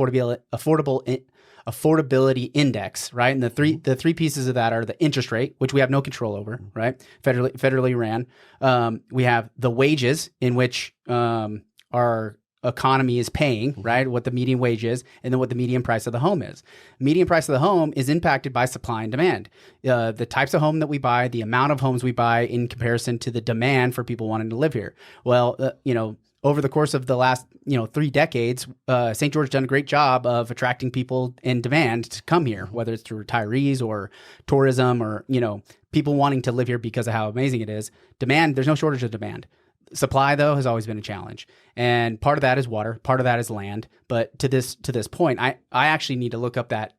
S2: affordability index, right? And the three pieces of that are the interest rate, which we have no control over, right? Federally ran. We have the wages, in which our economy is paying, right? What the median wage is, and then what the median price of the home is. Median price of the home is impacted by supply and demand. The types of home that we buy, the amount of homes we buy in comparison to the demand for people wanting to live here. Well, over the course of the last, 3 decades, St. George done a great job of attracting people in demand to come here, whether it's through retirees or tourism or, people wanting to live here because of how amazing it is. Demand, there's no shortage of demand. Supply, though, has always been a challenge. And part of that is water, part of that is land. But to this point, I actually need to look up that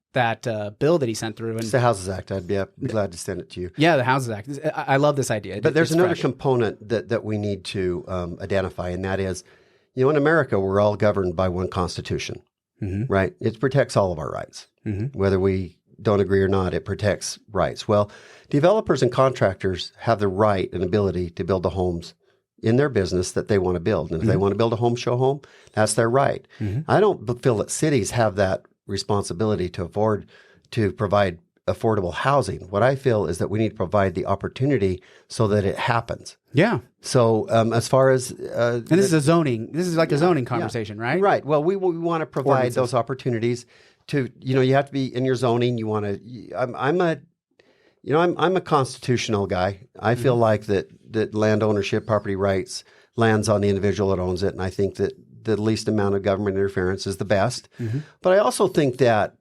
S2: bill that he sent through.
S1: It's the Houses Act. I'd be glad to send it to you.
S2: Yeah, the Houses Act. I love this idea.
S1: But there's another component that we need to identify, and that is, in America, we're all governed by one Constitution, right? It protects all of our rights. Whether we don't agree or not, it protects rights. Well, developers and contractors have the right and ability to build the homes in their business that they want to build. And if they want to build a home show home, that's their right. I don't feel that cities have that responsibility to provide affordable housing. What I feel is that we need to provide the opportunity so that it happens.
S2: Yeah.
S1: So as far as
S2: and this is like a zoning conversation, right?
S1: Right. Well, we want to provide those opportunities to, you have to be in your zoning. You want to, I'm a constitutional guy. I feel like that land ownership, property rights, lands on the individual that owns it. And I think that the least amount of government interference is the best. But I also think that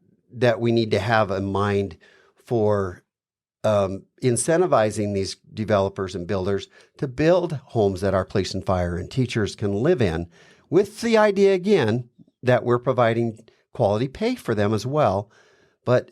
S1: we need to have a mind for incentivizing these developers and builders to build homes that our police and fire and teachers can live in, with the idea, again, that we're providing quality pay for them as well. But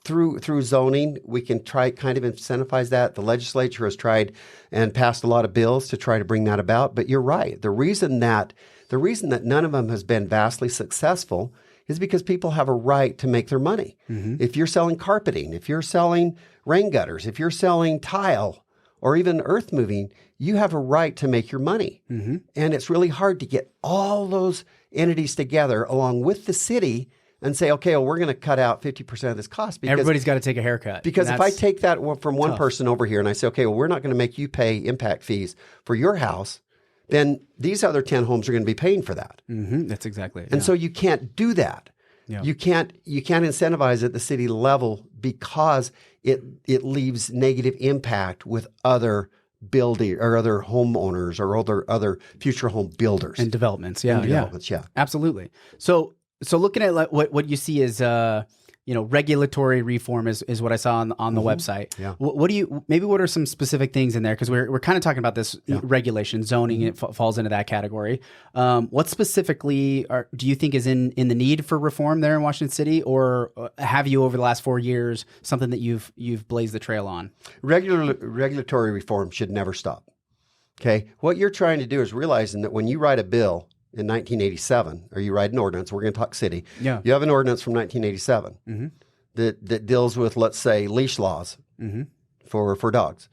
S1: through zoning, we can try kind of incentivize that. The legislature has tried and passed a lot of bills to try to bring that about. But you're right. The reason that none of them has been vastly successful is because people have a right to make their money. If you're selling carpeting, if you're selling rain gutters, if you're selling tile or even earth moving, you have a right to make your money. And it's really hard to get all those entities together along with the city and say, okay, well, we're going to cut out 50% of this cost. Because
S2: everybody's got to take a haircut.
S1: Because if I take that from one person over here and I say, okay, well, we're not going to make you pay impact fees for your house, then these other 10 homes are going to be paying for that.
S2: That's exactly it.
S1: And so you can't do that.
S2: Yeah.
S1: You can't incentivize at the city level because it leaves negative impact with other building or other homeowners or other future home builders
S2: and developments.
S1: Yeah.
S2: Absolutely. So looking at what you see is regulatory reform is what I saw on the website.
S1: Yeah.
S2: What are some specific things in there? Because we're kind of talking about this regulation, zoning, it falls into that category. What specifically do you think is in the need for reform there in Washington City, or have you over the last 4 years something that you've blazed the trail on?
S1: Regulatory reform should never stop. Okay, what you're trying to do is realizing that when you write a bill in 1987, or you write an ordinance, we're going to talk city.
S2: Yeah.
S1: You have an ordinance from 1987 that deals with, let's say, leash laws for dogs.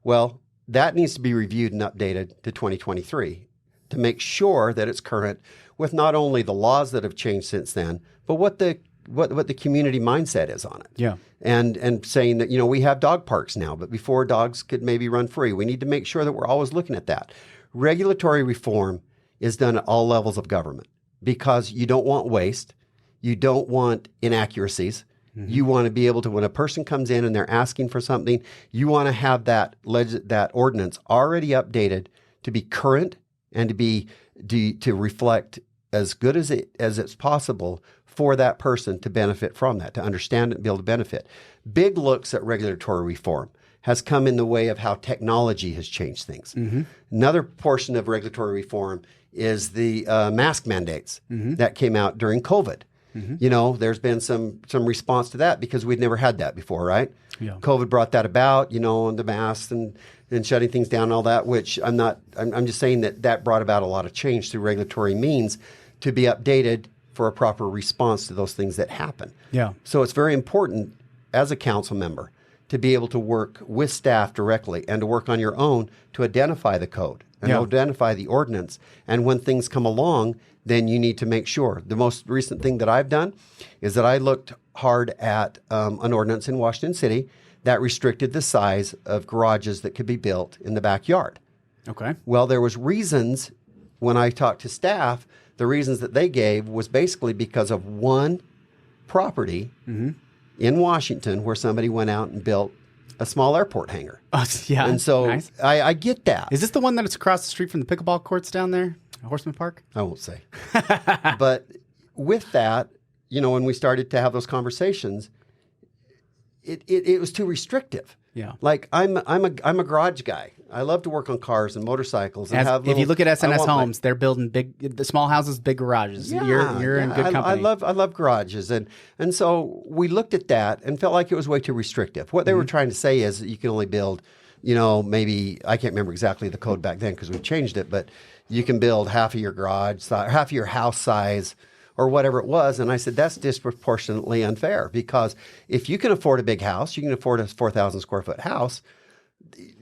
S1: Well, that needs to be reviewed and updated to 2023 to make sure that it's current with not only the laws that have changed since then, but what the community mindset is on it.
S2: Yeah.
S1: And saying that, we have dog parks now, but before dogs could maybe run free. We need to make sure that we're always looking at that. Regulatory reform is done at all levels of government because you don't want waste. You don't want inaccuracies. You want to be able to, when a person comes in and they're asking for something, you want to have that ordinance already updated to be current and to reflect as good as it's possible for that person to benefit from that, to understand it and be able to benefit. Big looks at regulatory reform has come in the way of how technology has changed things. Another portion of regulatory reform is the mask mandates that came out during COVID. There's been some response to that because we'd never had that before, right?
S2: Yeah.
S1: COVID brought that about, and the masks and shutting things down and all that, which I'm just saying that brought about a lot of change through regulatory means to be updated for a proper response to those things that happen.
S2: Yeah.
S1: So it's very important as a council member to be able to work with staff directly and to work on your own to identify the code and identify the ordinance. And when things come along, then you need to make sure. The most recent thing that I've done is that I looked hard at an ordinance in Washington City that restricted the size of garages that could be built in the backyard.
S2: Okay.
S1: Well, there was reasons when I talked to staff, the reasons that they gave was basically because of one property in Washington where somebody went out and built a small airport hangar.
S2: Yeah.
S1: And so
S2: nice.
S1: I get that.
S2: Is this the one that's across the street from the pickleball courts down there, Horseman Park?
S1: I won't say. But with that, when we started to have those conversations, it was too restrictive.
S2: Yeah.
S1: Like I'm a garage guy. I love to work on cars and motorcycles. And
S2: If you look at SNS Homes, they're building the small houses, big garages.
S1: Yeah,
S2: you're in good company.
S1: I love garages, and so we looked at that and felt like it was way too restrictive. What they were trying to say is that you can only build, maybe I can't remember exactly the code back then because we changed it, but you can build half of your garage, half of your house size, or whatever it was. And I said, that's disproportionately unfair because if you can afford a big house, you can afford a 4,000 square foot house,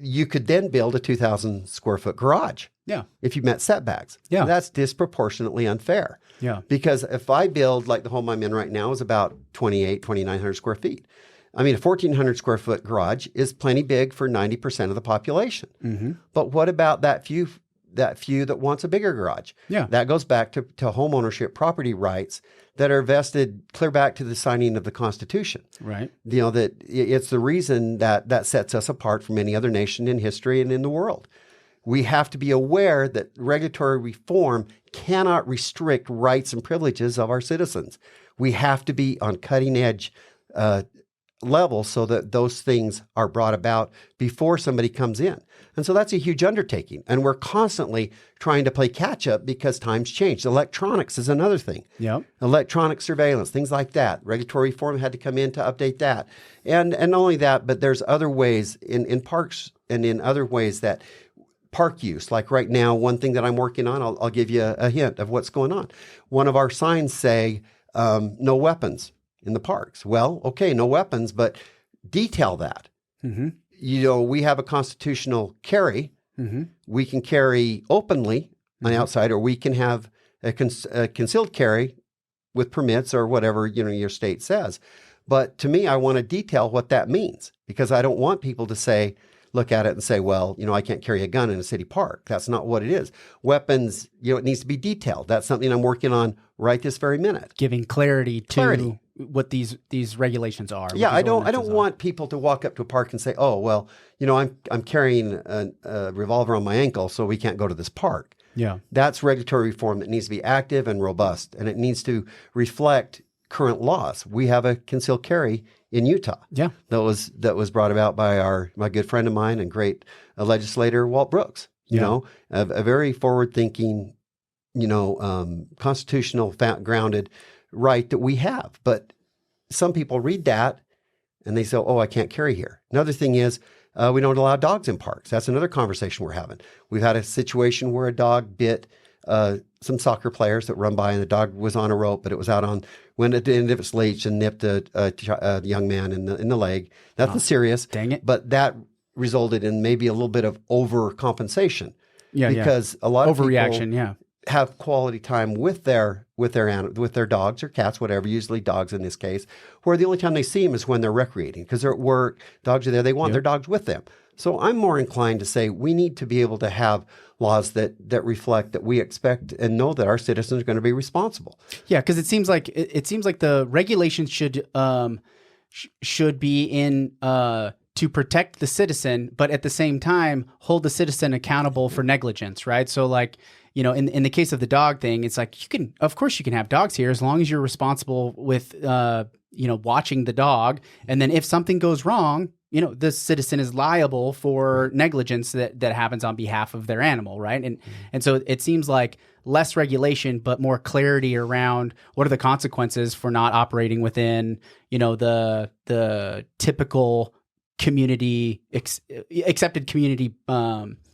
S1: you could then build a 2,000 square foot garage.
S2: Yeah.
S1: If you met setbacks.
S2: Yeah.
S1: That's disproportionately unfair.
S2: Yeah.
S1: Because if I build, like the home I'm in right now is about 2,900 square feet. I mean, a 1,400 square foot garage is plenty big for 90% of the population. But what about that few that wants a bigger garage?
S2: Yeah.
S1: That goes back to home ownership property rights that are vested clear back to the signing of the Constitution.
S2: Right.
S1: That it's the reason that sets us apart from any other nation in history and in the world. We have to be aware that regulatory reform cannot restrict rights and privileges of our citizens. We have to be on cutting edge level so that those things are brought about before somebody comes in. And so that's a huge undertaking. And we're constantly trying to play catch up because times change. Electronics is another thing.
S2: Yep.
S1: Electronic surveillance, things like that. Regulatory reform had to come in to update that. And not only that, but there's other ways in parks and in other ways that park use. Like right now, one thing that I'm working on, I'll give you a hint of what's going on. One of our signs say, no weapons in the parks. Well, okay, no weapons, but detail that. We have a constitutional carry. We can carry openly on the outside, or we can have a concealed carry with permits or whatever your state says. But to me, I want to detail what that means because I don't want people to look at it and say, well, I can't carry a gun in a city park. That's not what it is. Weapons, it needs to be detailed. That's something I'm working on right this very minute.
S2: Giving clarity to what these regulations are.
S1: Yeah, I don't want people to walk up to a park and say, oh, well, I'm carrying a revolver on my ankle, so we can't go to this park.
S2: Yeah.
S1: That's regulatory reform that needs to be active and robust, and it needs to reflect current laws. We have a concealed carry in Utah.
S2: Yeah.
S1: That was brought about by my good friend of mine and great legislator, Walt Brooks. You know, a very forward-thinking, constitutional grounded right that we have. But some people read that and they say, oh, I can't carry here. Another thing is we don't allow dogs in parks. That's another conversation we're having. We've had a situation where a dog bit some soccer players that run by, and the dog was on a rope, but it was went at the end of its leash and nipped a young man in the leg. Nothing serious.
S2: Dang it.
S1: But that resulted in maybe a little bit of overcompensation. Because a lot of
S2: overreaction,
S1: people have quality time with their dogs or cats, whatever, usually dogs in this case, where the only time they see them is when they're recreating because they're at work, dogs are there, they want their dogs with them. So I'm more inclined to say we need to be able to have laws that reflect that we expect and know that our citizens are going to be responsible.
S2: Yeah, because it seems like the regulations should be in to protect the citizen, but at the same time hold the citizen accountable for negligence, right? So in the case of the dog thing, it's like of course you can have dogs here as long as you're responsible with watching the dog, and then if something goes wrong, the citizen is liable for negligence that happens on behalf of their animal, right? And so it seems like less regulation, but more clarity around what are the consequences for not operating within, the typical community accepted community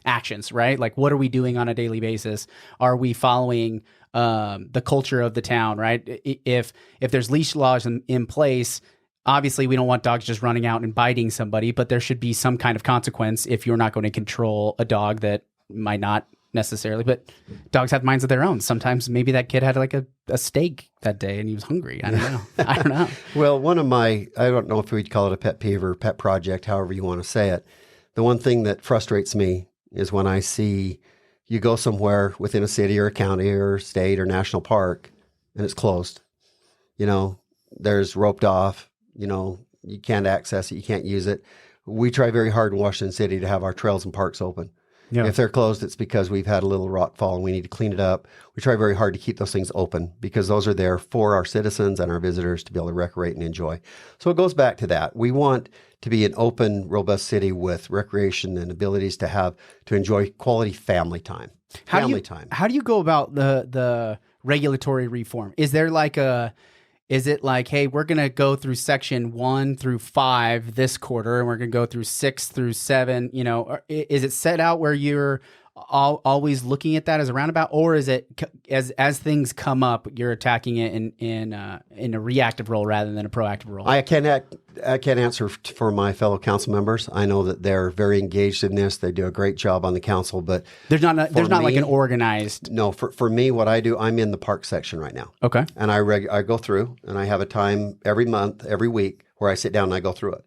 S2: actions, right? Like, what are we doing on a daily basis? Are we following the culture of the town, right? If there's leash laws in place, obviously we don't want dogs just running out and biting somebody, but there should be some kind of consequence if you're not going to control a dog that might not necessarily, but dogs have minds of their own. Sometimes maybe that kid had like a steak that day and he was hungry. I don't know.
S1: Well, I don't know if we'd call it a pet peeve or pet project, however you want to say it. The one thing that frustrates me is when I see you go somewhere within a city or a county or state or national park and it's closed. There's roped off, you can't access it, you can't use it. We try very hard in Washington City to have our trails and parks open. Yeah. If they're closed, it's because we've had a little rock fall and we need to clean it up. We try very hard to keep those things open because those are there for our citizens and our visitors to be able to recreate and enjoy. So it goes back to that. We want to be an open, robust city with recreation and abilities to enjoy quality family time. How
S2: do you go about the regulatory reform? Is it like, hey, we're going to go through section 1 through 5 this quarter, and we're going to go through 6 through 7? Is it set out where you're always looking at that as a roundabout, or is it as things come up, you're attacking it in a reactive role rather than a proactive role? I
S1: can't answer for my fellow council members. I know that they're very engaged in this. They do a great job on the council, but
S2: there's not like an organized.
S1: No, for me, what I do, I'm in the park section right now.
S2: Okay,
S1: and I go through, and I have a time every month, every week where I sit down and I go through it.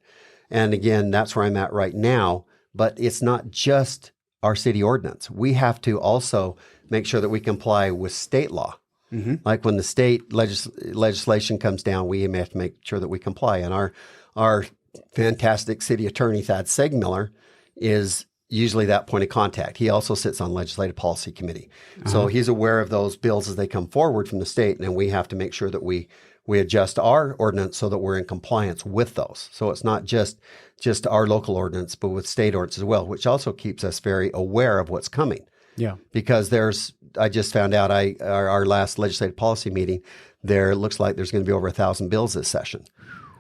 S1: And again, that's where I'm at right now. But it's not just our city ordinance. We have to also make sure that we comply with state law. Mm-hmm. Like when the state legislation comes down, we have to make sure that we comply. And our fantastic city attorney, Thad Segmiller, is usually that point of contact. He also sits on legislative policy committee. Uh-huh. So he's aware of those bills as they come forward from the state. And we have to make sure that we adjust our ordinance so that we're in compliance with those. So it's not just our local ordinance, but with state ordinance as well, which also keeps us very aware of what's coming.
S2: Yeah.
S1: Because I just found out our last legislative policy meeting, it looks like there's going to be over 1,000 bills this session.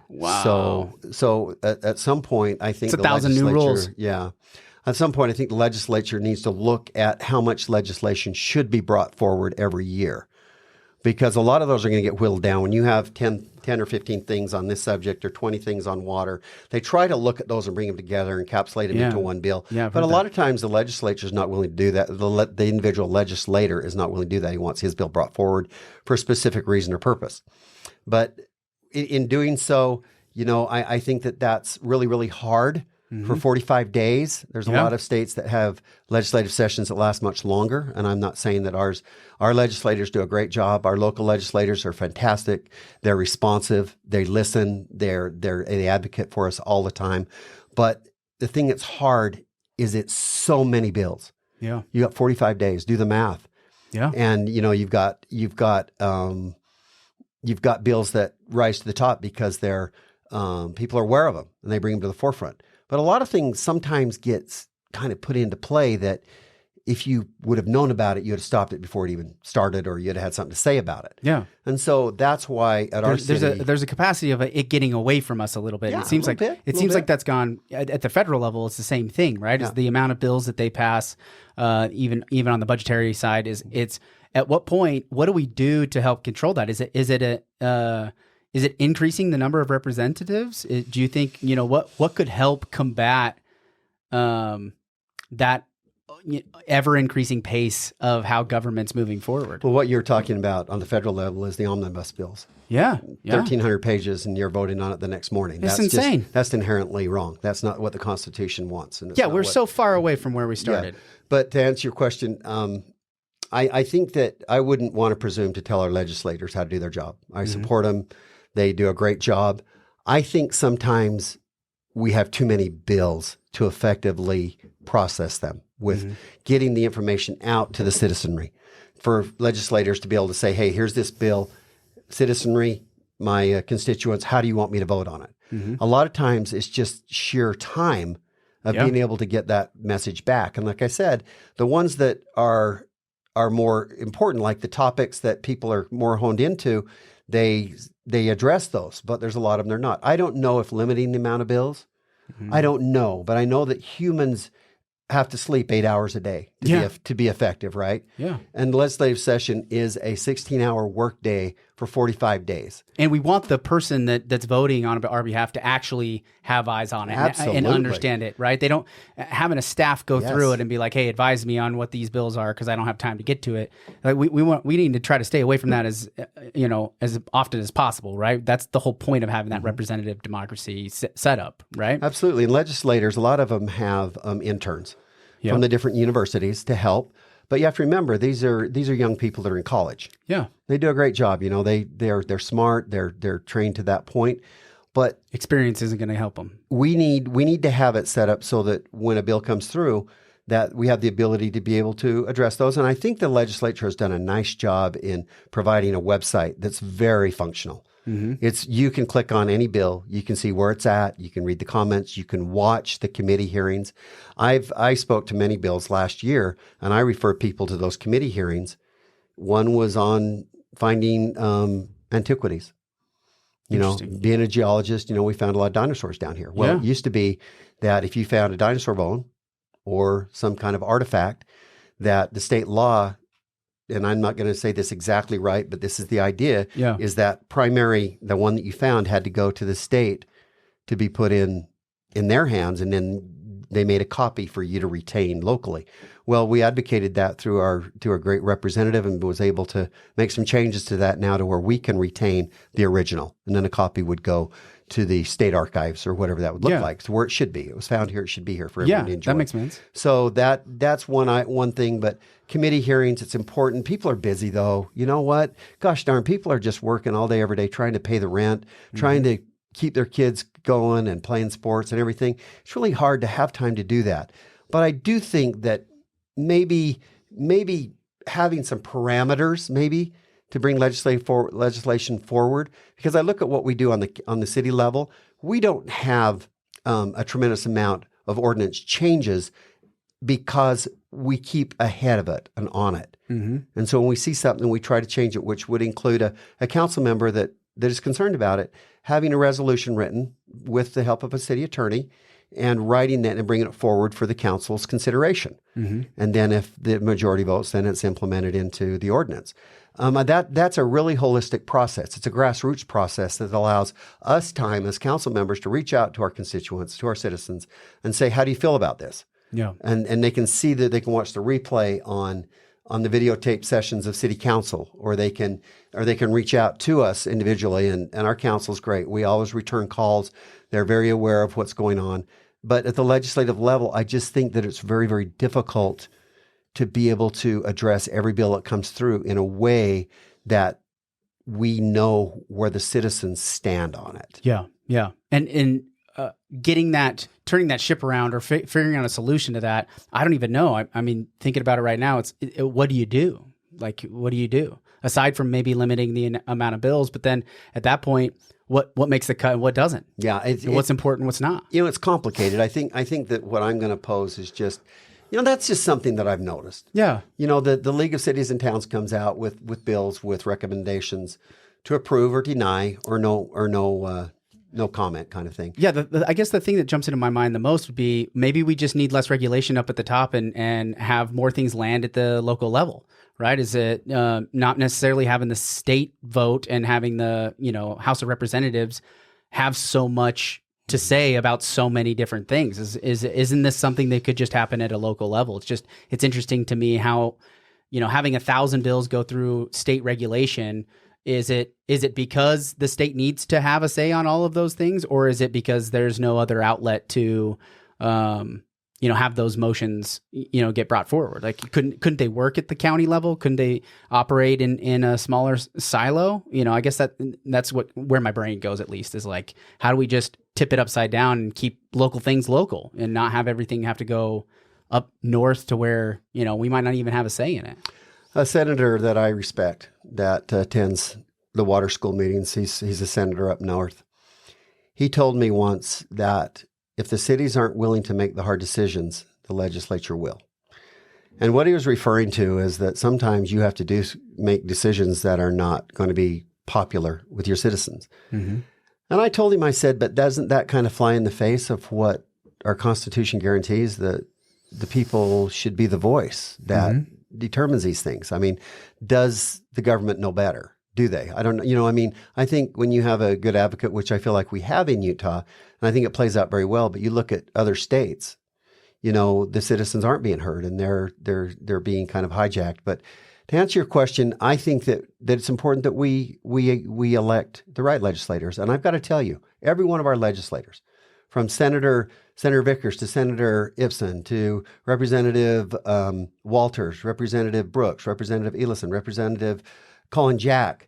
S2: Wow.
S1: So at some point, I think
S2: it's 1,000 new rules.
S1: Yeah. At some point, I think the legislature needs to look at how much legislation should be brought forward every year. Because a lot of those are going to get whittled down. When you have 10 or 15 things on this subject or 20 things on water, they try to look at those and bring them together and encapsulate them into one bill.
S2: Yeah,
S1: but a lot of times the legislature is not willing to do that. The individual legislator is not willing to do that. He wants his bill brought forward for a specific reason or purpose. But in doing so, I think that's really, really hard. Mm-hmm. For 45 days. There's a lot of states that have legislative sessions that last much longer, and I'm not saying that our legislators do a great job. Our local legislators are fantastic. They're responsive. They listen. They advocate for us all the time. But the thing that's hard is it's so many bills.
S2: Yeah,
S1: you got 45 days. Do the math.
S2: Yeah,
S1: and you've got you've got bills that rise to the top because they're people are aware of them and they bring them to the forefront. But a lot of things sometimes gets kind of put into play that if you would have known about it, you would have stopped it before it even started, or you'd have had something to say about it.
S2: Yeah.
S1: And so that's why at our city,
S2: there's a capacity of it getting away from us a little bit.
S1: Yeah,
S2: It seems like that's gone at the federal level. It's the same thing, right?
S1: Yeah.
S2: It's the amount of bills that they pass, even on the budgetary side. It's at what point? What do we do to help control that? Is it increasing the number of representatives? Do you think what could help combat that ever increasing pace of how government's moving forward?
S1: Well, what you're talking about on the federal level is the omnibus bills.
S2: Yeah.
S1: 1,300 pages, and you're voting on it the next morning.
S2: It's insane.
S1: That's inherently wrong. That's not what the Constitution wants. And
S2: we're so far away from where we started.
S1: Yeah. But to answer your question, I think that I wouldn't want to presume to tell our legislators how to do their job. I support them. They do a great job. I think sometimes we have too many bills to effectively process them with getting the information out to the citizenry. For legislators to be able to say, hey, here's this bill, citizenry, my constituents, how do you want me to vote on it? A lot of times it's just sheer time of being able to get that message back. And like I said, the ones that are more important, like the topics that people are more honed into, they address those, but there's a lot of them they're not. I don't know if limiting the amount of bills, I don't know, but I know that humans have to sleep 8 hours a day to be effective, right?
S2: Yeah.
S1: And legislative session is a 16-hour work day for 45 days.
S2: And we want the person that's voting on our behalf to actually have eyes on it and understand it, right? They don't having a staff go through it and be like, hey, advise me on what these bills are because I don't have time to get to it. Like we need to try to stay away from that as often as possible, right? That's the whole point of having that representative democracy set up, right?
S1: Absolutely. And legislators, a lot of them have interns from the different universities to help. But you have to remember, these are young people that are in college.
S2: Yeah,
S1: they do a great job. They're smart. They're trained to that point. But
S2: experience isn't going to help them.
S1: We need to have it set up so that when a bill comes through, that we have the ability to be able to address those. And I think the legislature has done a nice job in providing a website that's very functional. You can click on any bill, you can see where it's at, you can read the comments, you can watch the committee hearings. I spoke to many bills last year, and I refer people to those committee hearings. One was on finding antiquities. Being a geologist, we found a lot of dinosaurs down here. Well, it used to be that if you found a dinosaur bone or some kind of artifact, that the state law, and I'm not going to say this exactly right, but this is the idea, is that the one that you found had to go to the state to be put in their hands, and then they made a copy for you to retain locally. Well, we advocated that through our great representative and was able to make some changes to that now to where we can retain the original, and then a copy would go to the state archives or whatever that would look like, to where it should be. It was found here, it should be here for everyone to enjoy.
S2: That makes sense.
S1: So that's one thing, but committee hearings, it's important. People are busy though. You know what? Gosh darn, people are just working all day, every day, trying to pay the rent, trying to keep their kids going and playing sports and everything. It's really hard to have time to do that. But I do think that maybe having some parameters, maybe, to bring legislation forward, because I look at what we do on the city level. We don't have a tremendous amount of ordinance changes because we keep ahead of it and on it. And so when we see something, we try to change it, which would include a council member that is concerned about it, having a resolution written with the help of a city attorney and writing that and bringing it forward for the council's consideration. And then if the majority votes, then it's implemented into the ordinance. That's a really holistic process. It's a grassroots process that allows us time as council members to reach out to our constituents, to our citizens, and say, how do you feel about this? Yeah. And they can see that they can watch the replay on the videotape sessions of city council, or they can reach out to us individually, and our council's great. We always return calls. They're very aware of what's going on. But at the legislative level, I just think that it's very, very difficult to be able to address every bill that comes through in a way that we know where the citizens stand on it.
S2: Yeah, yeah. And turning that ship around or figuring out a solution to that, I don't even know. I mean, thinking about it right now, what do you do? Like, what do you do? aside from maybe limiting the amount of bills. But then at that point, what makes the cut and what doesn't?
S1: Yeah.
S2: What's important, what's not?
S1: It's complicated. I think that what I'm going to pose is just, that's just something that I've noticed.
S2: Yeah.
S1: The League of Cities and Towns comes out with bills, with recommendations to approve or deny or no comment kind of thing.
S2: Yeah, I guess the thing that jumps into my mind the most would be maybe we just need less regulation up at the top and have more things land at the local level, right? Is it not necessarily having the state vote and having the House of Representatives have so much to say about so many different things? Isn't this something that could just happen at a local level? It's interesting to me how having 1,000 bills go through state regulation. Is it because the state needs to have a say on all of those things, or is it because there's no other outlet to, have those motions, get brought forward? Like, couldn't they work at the county level? Couldn't they operate in a smaller silo? I guess that's where my brain goes, at least, is like, how do we just tip it upside down and keep local things local and not have everything have to go up north to where, we might not even have a say in it?
S1: A senator that I respect that attends the water school meetings, he's a senator up north. He told me once that if the cities aren't willing to make the hard decisions, the legislature will. And what he was referring to is that sometimes you have to make decisions that are not going to be popular with your citizens. Mm-hmm. And I told him, I said, but doesn't that kind of fly in the face of what our Constitution guarantees, that the people should be the voice that determines these things? I mean, does the government know better? Do they? I don't know. I think when you have a good advocate, which I feel like we have in Utah, and I think it plays out very well, but you look at other states, the citizens aren't being heard and they're being kind of hijacked. But to answer your question, I think that it's important that we elect the right legislators. And I've got to tell you, every one of our legislators, from Senator Vickers to Senator Ibsen to Representative Walters, Representative Brooks, Representative Ellison, Representative Colin Jack,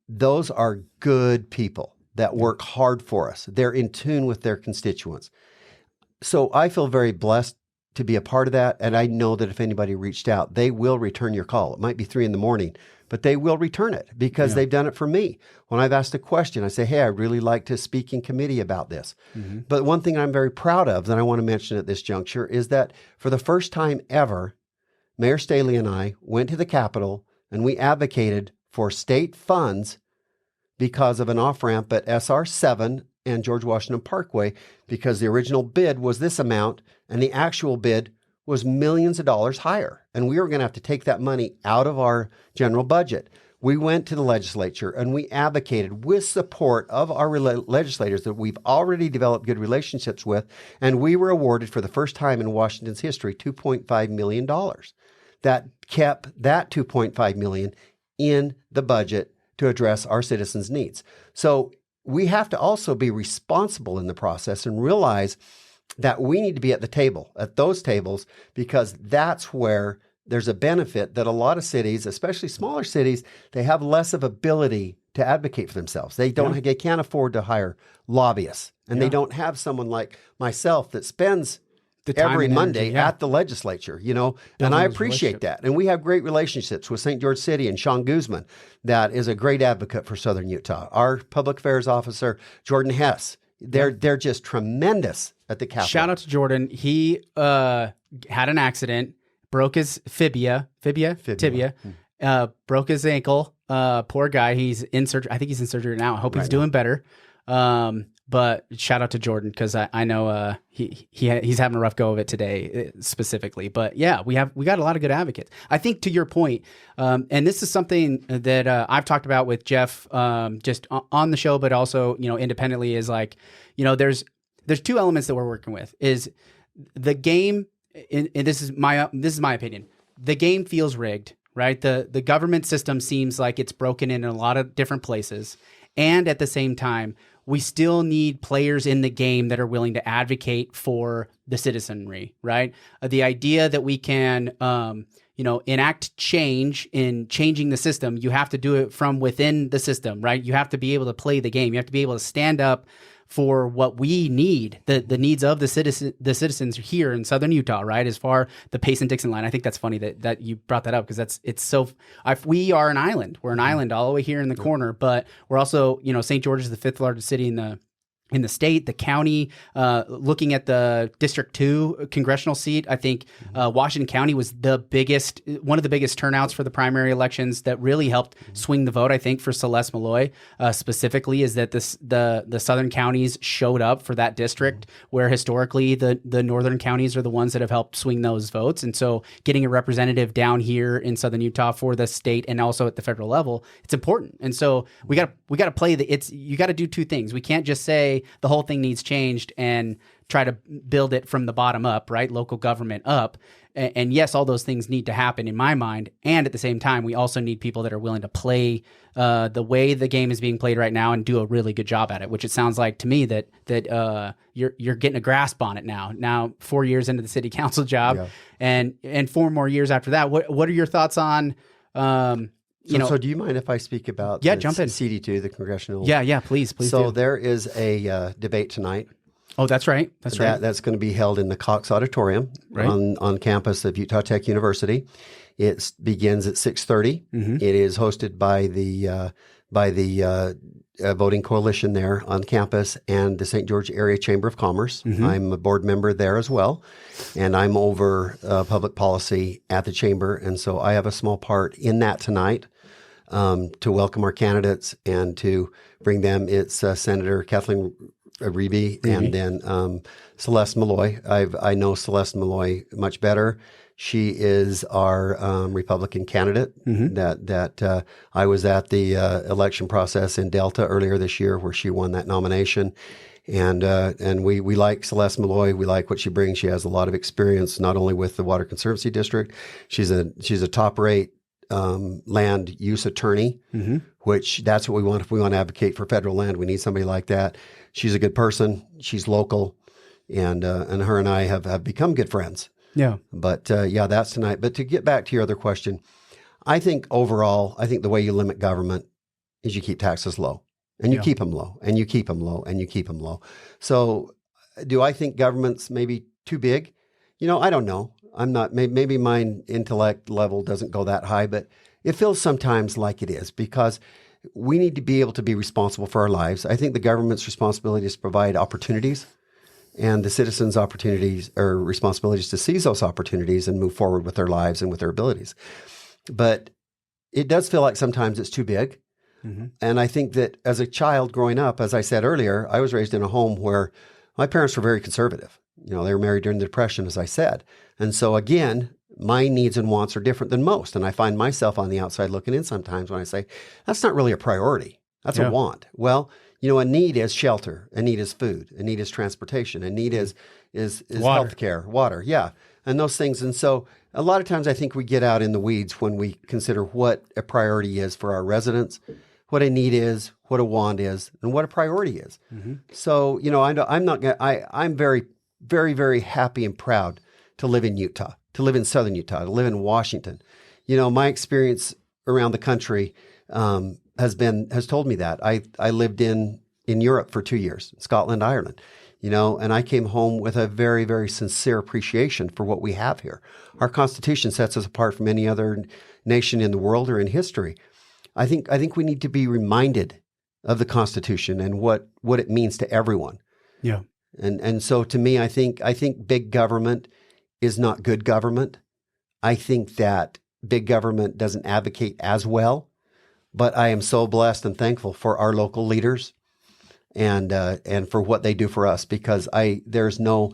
S1: those are good people that work hard for us. They're in tune with their constituents. So I feel very blessed to be a part of that. And I know that if anybody reached out, they will return your call. It might be 3 a.m, but they will return it because they've done it for me. When I've asked a question, I say, hey, I'd really like to speak in committee about this. Mm-hmm. But one thing I'm very proud of that I want to mention at this juncture is that for the first time ever, Mayor Staley and I went to the Capitol and we advocated for state funds because of an off-ramp at SR 7 and George Washington Parkway, because the original bid was this amount and the actual bid was millions of dollars higher. And we were going to have to take that money out of our general budget. We went to the legislature and we advocated with support of our legislators that we've already developed good relationships with. And we were awarded for the first time in Washington's history, $2.5 million. That kept that $2.5 million in the budget to address our citizens' needs. So we have to also be responsible in the process and realize that we need to be at the table, at those tables, because that's where there's a benefit that a lot of cities, especially smaller cities, they have less of ability to advocate for themselves. They can't afford to hire lobbyists, and they don't have someone like myself that spends every Monday at the legislature, and I appreciate that. And we have great relationships with St. George City and Sean Guzman, that is a great advocate for Southern Utah. Our public affairs officer, Jordan Hess, they're just tremendous at the Capitol.
S2: Shout out to Jordan. He had an accident, broke his tibia, broke his ankle. Poor guy. He's in surgery. I think he's in surgery now. I hope he's doing better. But shout out to Jordan, because I know he's having a rough go of it today specifically. But yeah, we got a lot of good advocates. I think to your point, and this is something that I've talked about with Jeff just on the show, but also independently, is like there's 2 elements that we're working with. Is the game, and this is my opinion. The game feels rigged, right? The government system seems like it's broken in a lot of different places, and at the same time, we still need players in the game that are willing to advocate for the citizenry, right? The idea that we can, enact change in changing the system, you have to do it from within the system, right? You have to be able to play the game. You have to be able to stand up for what we need, the needs of the citizens here in Southern Utah, right? As far the Payson-Dixon line. I think that's funny that you brought that up, because we are an island. We're an island all the way here in the corner, but we're also, St. George is the 5th largest city in the state, the county. Looking at the District 2 congressional seat, I think Washington County was one of the biggest turnouts for the primary elections that really helped swing the vote, I think, for Celeste Maloy specifically, is that the southern counties showed up for that district, where historically the northern counties are the ones that have helped swing those votes. And so getting a representative down here in Southern Utah for the state and also at the federal level, it's important. And so we got to play you got to do two things. We can't just say the whole thing needs changed and try to build it from the bottom up, right? Local government up. And yes, all those things need to happen in my mind. And at the same time, we also need people that are willing to play the way the game is being played right now and do a really good job at it, which it sounds like to me that you're getting a grasp on it now. Now, 4 years into the city council job, and 4 more years after that. What are your thoughts on
S1: So do you mind if I speak about
S2: jump in.
S1: CD2, the congressional?
S2: Yeah, please
S1: So
S2: do.
S1: there is a debate tonight.
S2: Oh, that's right. That's right.
S1: That's going to be held in the Cox Auditorium on campus of Utah Tech University. It begins at 6:30. It is hosted by the voting coalition there on campus and the St. George Area Chamber of Commerce. I'm a board member there as well, and I'm over public policy at the chamber. And so I have a small part in that tonight to welcome our candidates and to bring them. It's Senator Kathleen Ivie and then Celeste Maloy. I know Celeste Maloy much better. She is our Republican candidate that I was at the election process in Delta earlier this year, where she won that nomination. And we like Celeste Maloy. We like what she brings. She has a lot of experience, not only with the Water Conservancy District. She's a top-rate land use attorney, which that's what we want. If we want to advocate for federal land, we need somebody like that. She's a good person. She's local, and her and I have become good friends.
S2: Yeah.
S1: But that's tonight. But to get back to your other question, I think overall, the way you limit government is you keep taxes low, and you keep them low, and you keep them low, and you keep them low. So do I think government's maybe too big? I don't know. I'm not, maybe my intellect level doesn't go that high, but it feels sometimes like it is, because we need to be able to be responsible for our lives. I think the government's responsibility is to provide opportunities, and the citizens' opportunities or responsibilities to seize those opportunities and move forward with their lives and with their abilities. But it does feel like sometimes it's too big. And I think that as a child growing up, as I said earlier, I was raised in a home where my parents were very conservative. They were married during the Depression, as I said. And so again, my needs and wants are different than most. And I find myself on the outside looking in sometimes when I say, that's not really a priority. That's a want. Well, a need is shelter, a need is food, a need is transportation, a need is health care, water. Yeah. And those things. And so a lot of times I think we get out in the weeds when we consider what a priority is for our residents, what a need is, what a want is, and what a priority is. So, I'm very, very, very happy and proud to live in Utah, to live in Southern Utah, to live in Washington. My experience around the country has told me that. I lived in Europe for 2 years, Scotland, Ireland, and I came home with a very, very sincere appreciation for what we have here. Our Constitution sets us apart from any other nation in the world or in history. I think we need to be reminded of the Constitution and what it means to everyone.
S2: Yeah.
S1: And so to me, I think big government is not good government. I think that big government doesn't advocate as well, but I am so blessed and thankful for our local leaders and for what they do for us, because there's no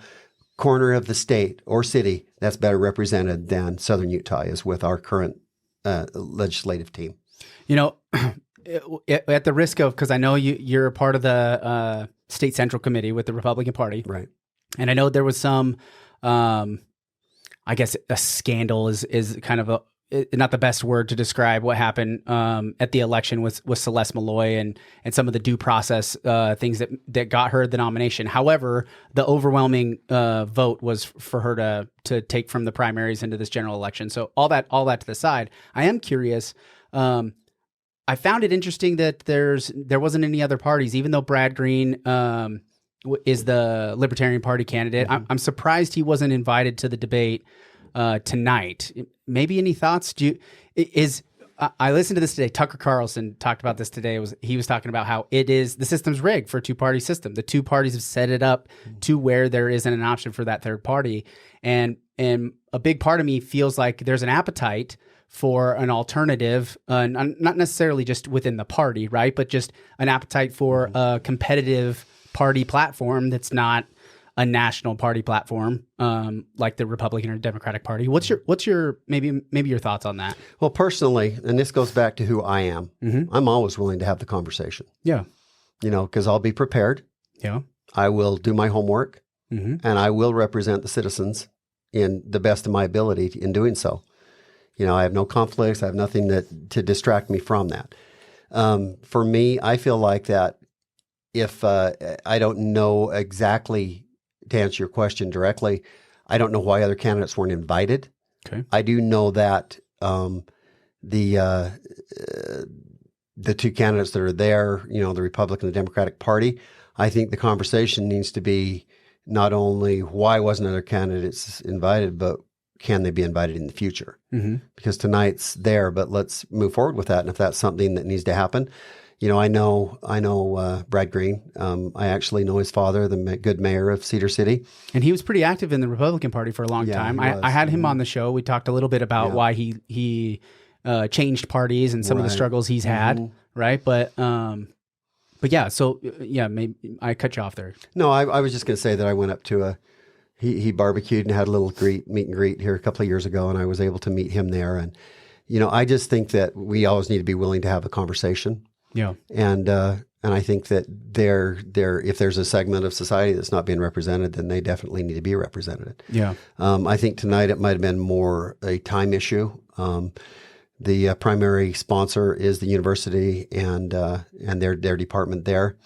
S1: corner of the state or city that's better represented than Southern Utah is with our current legislative team.
S2: At the risk of, because I know you're a part of the state central committee with the Republican Party,
S1: right? And
S2: I know there was some, I guess a scandal is kind of not the best word to describe what happened at the election with Celeste Maloy and some of the due process things that got her the nomination. However, the overwhelming vote was for her to take from the primaries into this general election. So all that to the side, I am curious. I found it interesting that there wasn't any other parties, even though Brad Green is the Libertarian Party candidate. I'm surprised he wasn't invited to the debate tonight. Maybe any thoughts? I listened to this today. Tucker Carlson talked about this today. He was talking about how the system's rigged for a two-party system. The two parties have set it up to where there isn't an option for that third party. And a big part of me feels like there's an appetite for an alternative, not necessarily just within the party, right? But just an appetite for a competitive party platform that's not a national party platform, like the Republican or Democratic Party. What's your maybe your thoughts on that?
S1: Well, personally, and this goes back to who I am, I'm always willing to have the conversation.
S2: Yeah.
S1: Because I'll be prepared.
S2: Yeah.
S1: I will do my homework, and I will represent the citizens in the best of my ability in doing so. I have no conflicts. I have nothing to distract me from that. For me, I feel like that if I don't know exactly, to answer your question directly, I don't know why other candidates weren't invited.
S2: Okay.
S1: I do know that the two candidates that are there, the Republican and the Democratic Party, I think the conversation needs to be not only why wasn't other candidates invited, but can they be invited in the future? Because tonight's there, but let's move forward with that. And if that's something that needs to happen, I know Brad Green. I actually know his father, the good mayor of Cedar City.
S2: And he was pretty active in the Republican Party for a long time. I had him on the show. We talked a little bit about why he changed parties and some of the struggles he's had, right? But yeah, so maybe I cut you off there.
S1: No, I was just going to say that I went up to he barbecued and had a little meet and greet here a couple of years ago, and I was able to meet him there. And, I just think that we always need to be willing to have a conversation.
S2: Yeah.
S1: And I think that if there's a segment of society that's not being represented, then they definitely need to be represented.
S2: Yeah.
S1: I think tonight it might have been more a time issue. The primary sponsor is the university and their department there.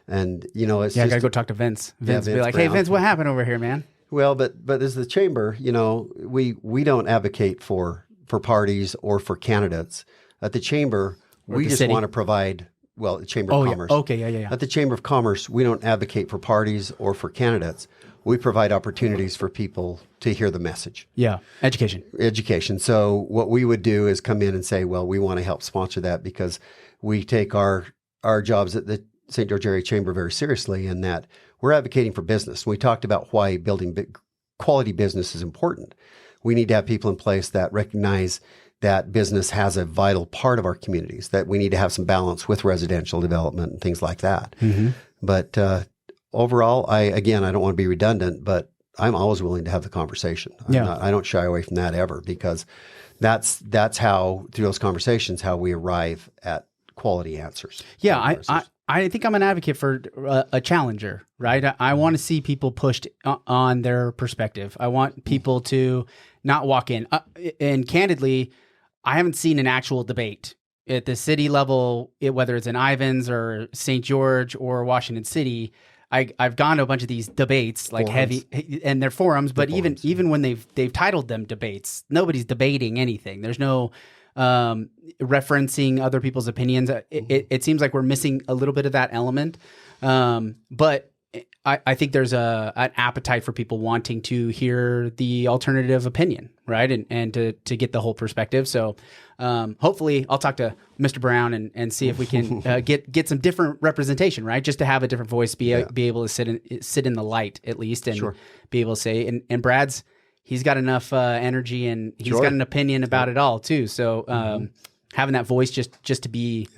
S1: And, it's
S2: I got to go talk to Vince. Vince be like, Brown. Hey, Vince, what happened over here, man?
S1: Well, but as the chamber, we don't advocate for parties or for candidates. At the chamber, we just want to provide, the Chamber of Commerce.
S2: Yeah. Okay, yeah.
S1: At the Chamber of Commerce, we don't advocate for parties or for candidates. We provide opportunities for people to hear the message.
S2: Yeah, education.
S1: So what we would do is come in and say, well, we want to help sponsor that because we take our jobs at the St. George Area Chamber very seriously in that we're advocating for business. We talked about why building quality business is important. We need to have people in place that recognize that business has a vital part of our communities, that we need to have some balance with residential development and things like that. But overall, I don't want to be redundant, but I'm always willing to have the conversation. I don't shy away from that ever because that's how, through those conversations, how we arrive at quality answers.
S2: Yeah, I think I'm an advocate for a challenger, right? I want to see people pushed on their perspective. I want people to not walk in. And candidly, I haven't seen an actual debate at the city level, whether it's in Ivins or St. George or Washington City. I've gone to a bunch of these debates, like forums. Heavy, and they're forums. But even when they've titled them debates, nobody's debating anything. There's no referencing other people's opinions. It seems like we're missing a little bit of that element. But I think there's an appetite for people wanting to hear the alternative opinion, right? And to get the whole perspective. So hopefully I'll talk to Mr. Brown and see if we can get some different representation, right? Just to have a different voice, be able to sit in the light at least and be able to say, and Brad's, he's got enough energy and he's got an opinion about it all too. So having that voice just to be,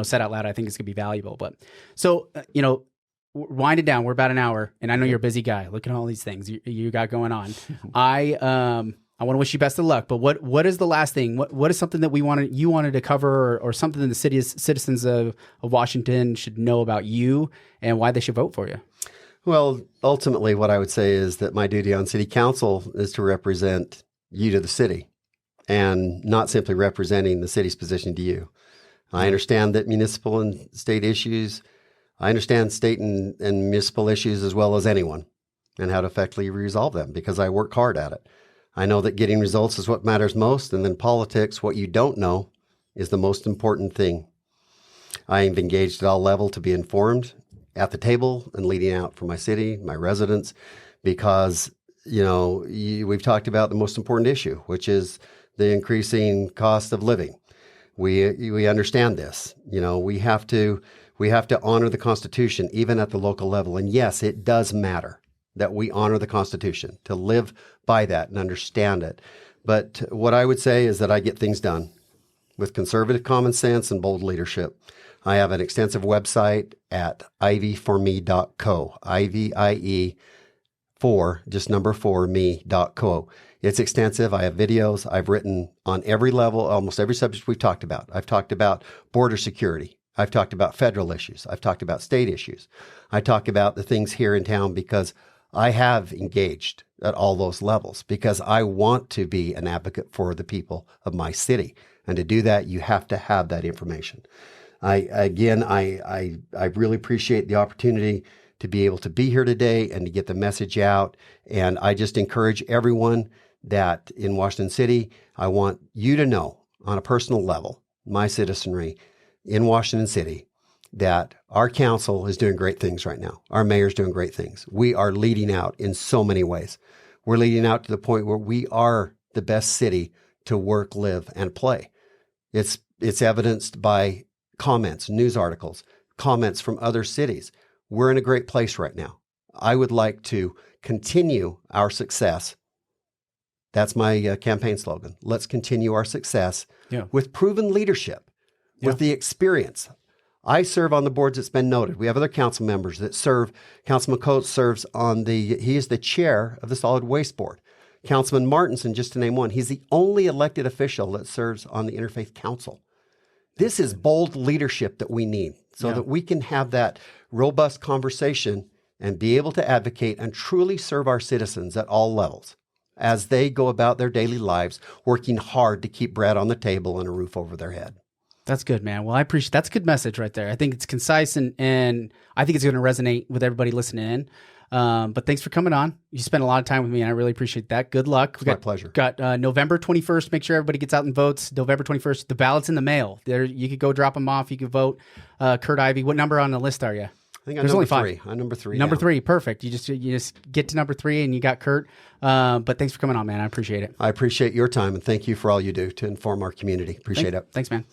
S2: said out loud, I think it's gonna be valuable. But so, wind it down. We're about an hour, and I know you're a busy guy. Look at all these things you got going on. I want to wish you best of luck. But what is the last thing? What is something that you wanted to cover, or something that the citizens of Washington should know about you and why they should vote for you?
S1: Well, ultimately, what I would say is that my duty on city council is to represent you to the city, and not simply representing the city's position to you. I understand that municipal and state issues. I understand state and municipal issues as well as anyone, and how to effectively resolve them because I work hard at it. I know that getting results is what matters most, and then politics, what you don't know, is the most important thing I am engaged at all levels to be informed at the table and leading out for my city, my residents, because, we've talked about the most important issue, which is the increasing cost of living. We understand this. We have to honor the Constitution even at the local level. And yes, it does matter that we honor the Constitution, to live by that and understand it. But what I would say is that I get things done with conservative common sense and bold leadership. I have an extensive website at ivieforme.co, IVIE 4, just number 4, me.co. It's extensive. I have videos. I've written on every level, almost every subject we've talked about. I've talked about border security. I've talked about federal issues. I've talked about state issues. I talk about the things here in town because I have engaged at all those levels, because I want to be an advocate for the people of my city. And to do that, you have to have that information. I really appreciate the opportunity to be able to be here today and to get the message out. And I just encourage everyone that in Washington City, I want you to know on a personal level, my citizenry in Washington City, that our council is doing great things right now. Our mayor's doing great things. We are leading out in so many ways. We're leading out to the point where we are the best city to work, live, and play. It's evidenced by comments, news articles, comments from other cities. We're in a great place right now. I would like to continue our success. That's my campaign slogan. Let's continue our success with proven leadership, with the experience. I serve on the boards. It's been noted. We have other council members that serve. Councilman Coates serves on he is the chair of the Solid Waste Board. Councilman Martinson, just to name one, he's the only elected official that serves on the Interfaith Council. This is bold leadership that we need so that we can have that robust conversation and be able to advocate and truly serve our citizens at all levels as they go about their daily lives, working hard to keep bread on the table and a roof over their head.
S2: That's good, man. Well, I appreciate that's a good message right there. I think it's concise and I think it's going to resonate with everybody listening in. But thanks for coming on. You spent a lot of time with me, and I really appreciate that. Good luck.
S1: It's my pleasure.
S2: Got November 21st. Make sure everybody gets out and votes. November 21st. The ballot's in the mail. There, you could go drop them off. You could vote. Kurt Ivie. What number on the list are you?
S1: I think there's only 5. I'm number 3.
S2: Number 3. Perfect. You just get to number 3, and you got Kurt. But thanks for coming on, man. I appreciate it.
S1: I appreciate your time, and thank you for all you do to inform our community. Appreciate it.
S2: Thanks, man.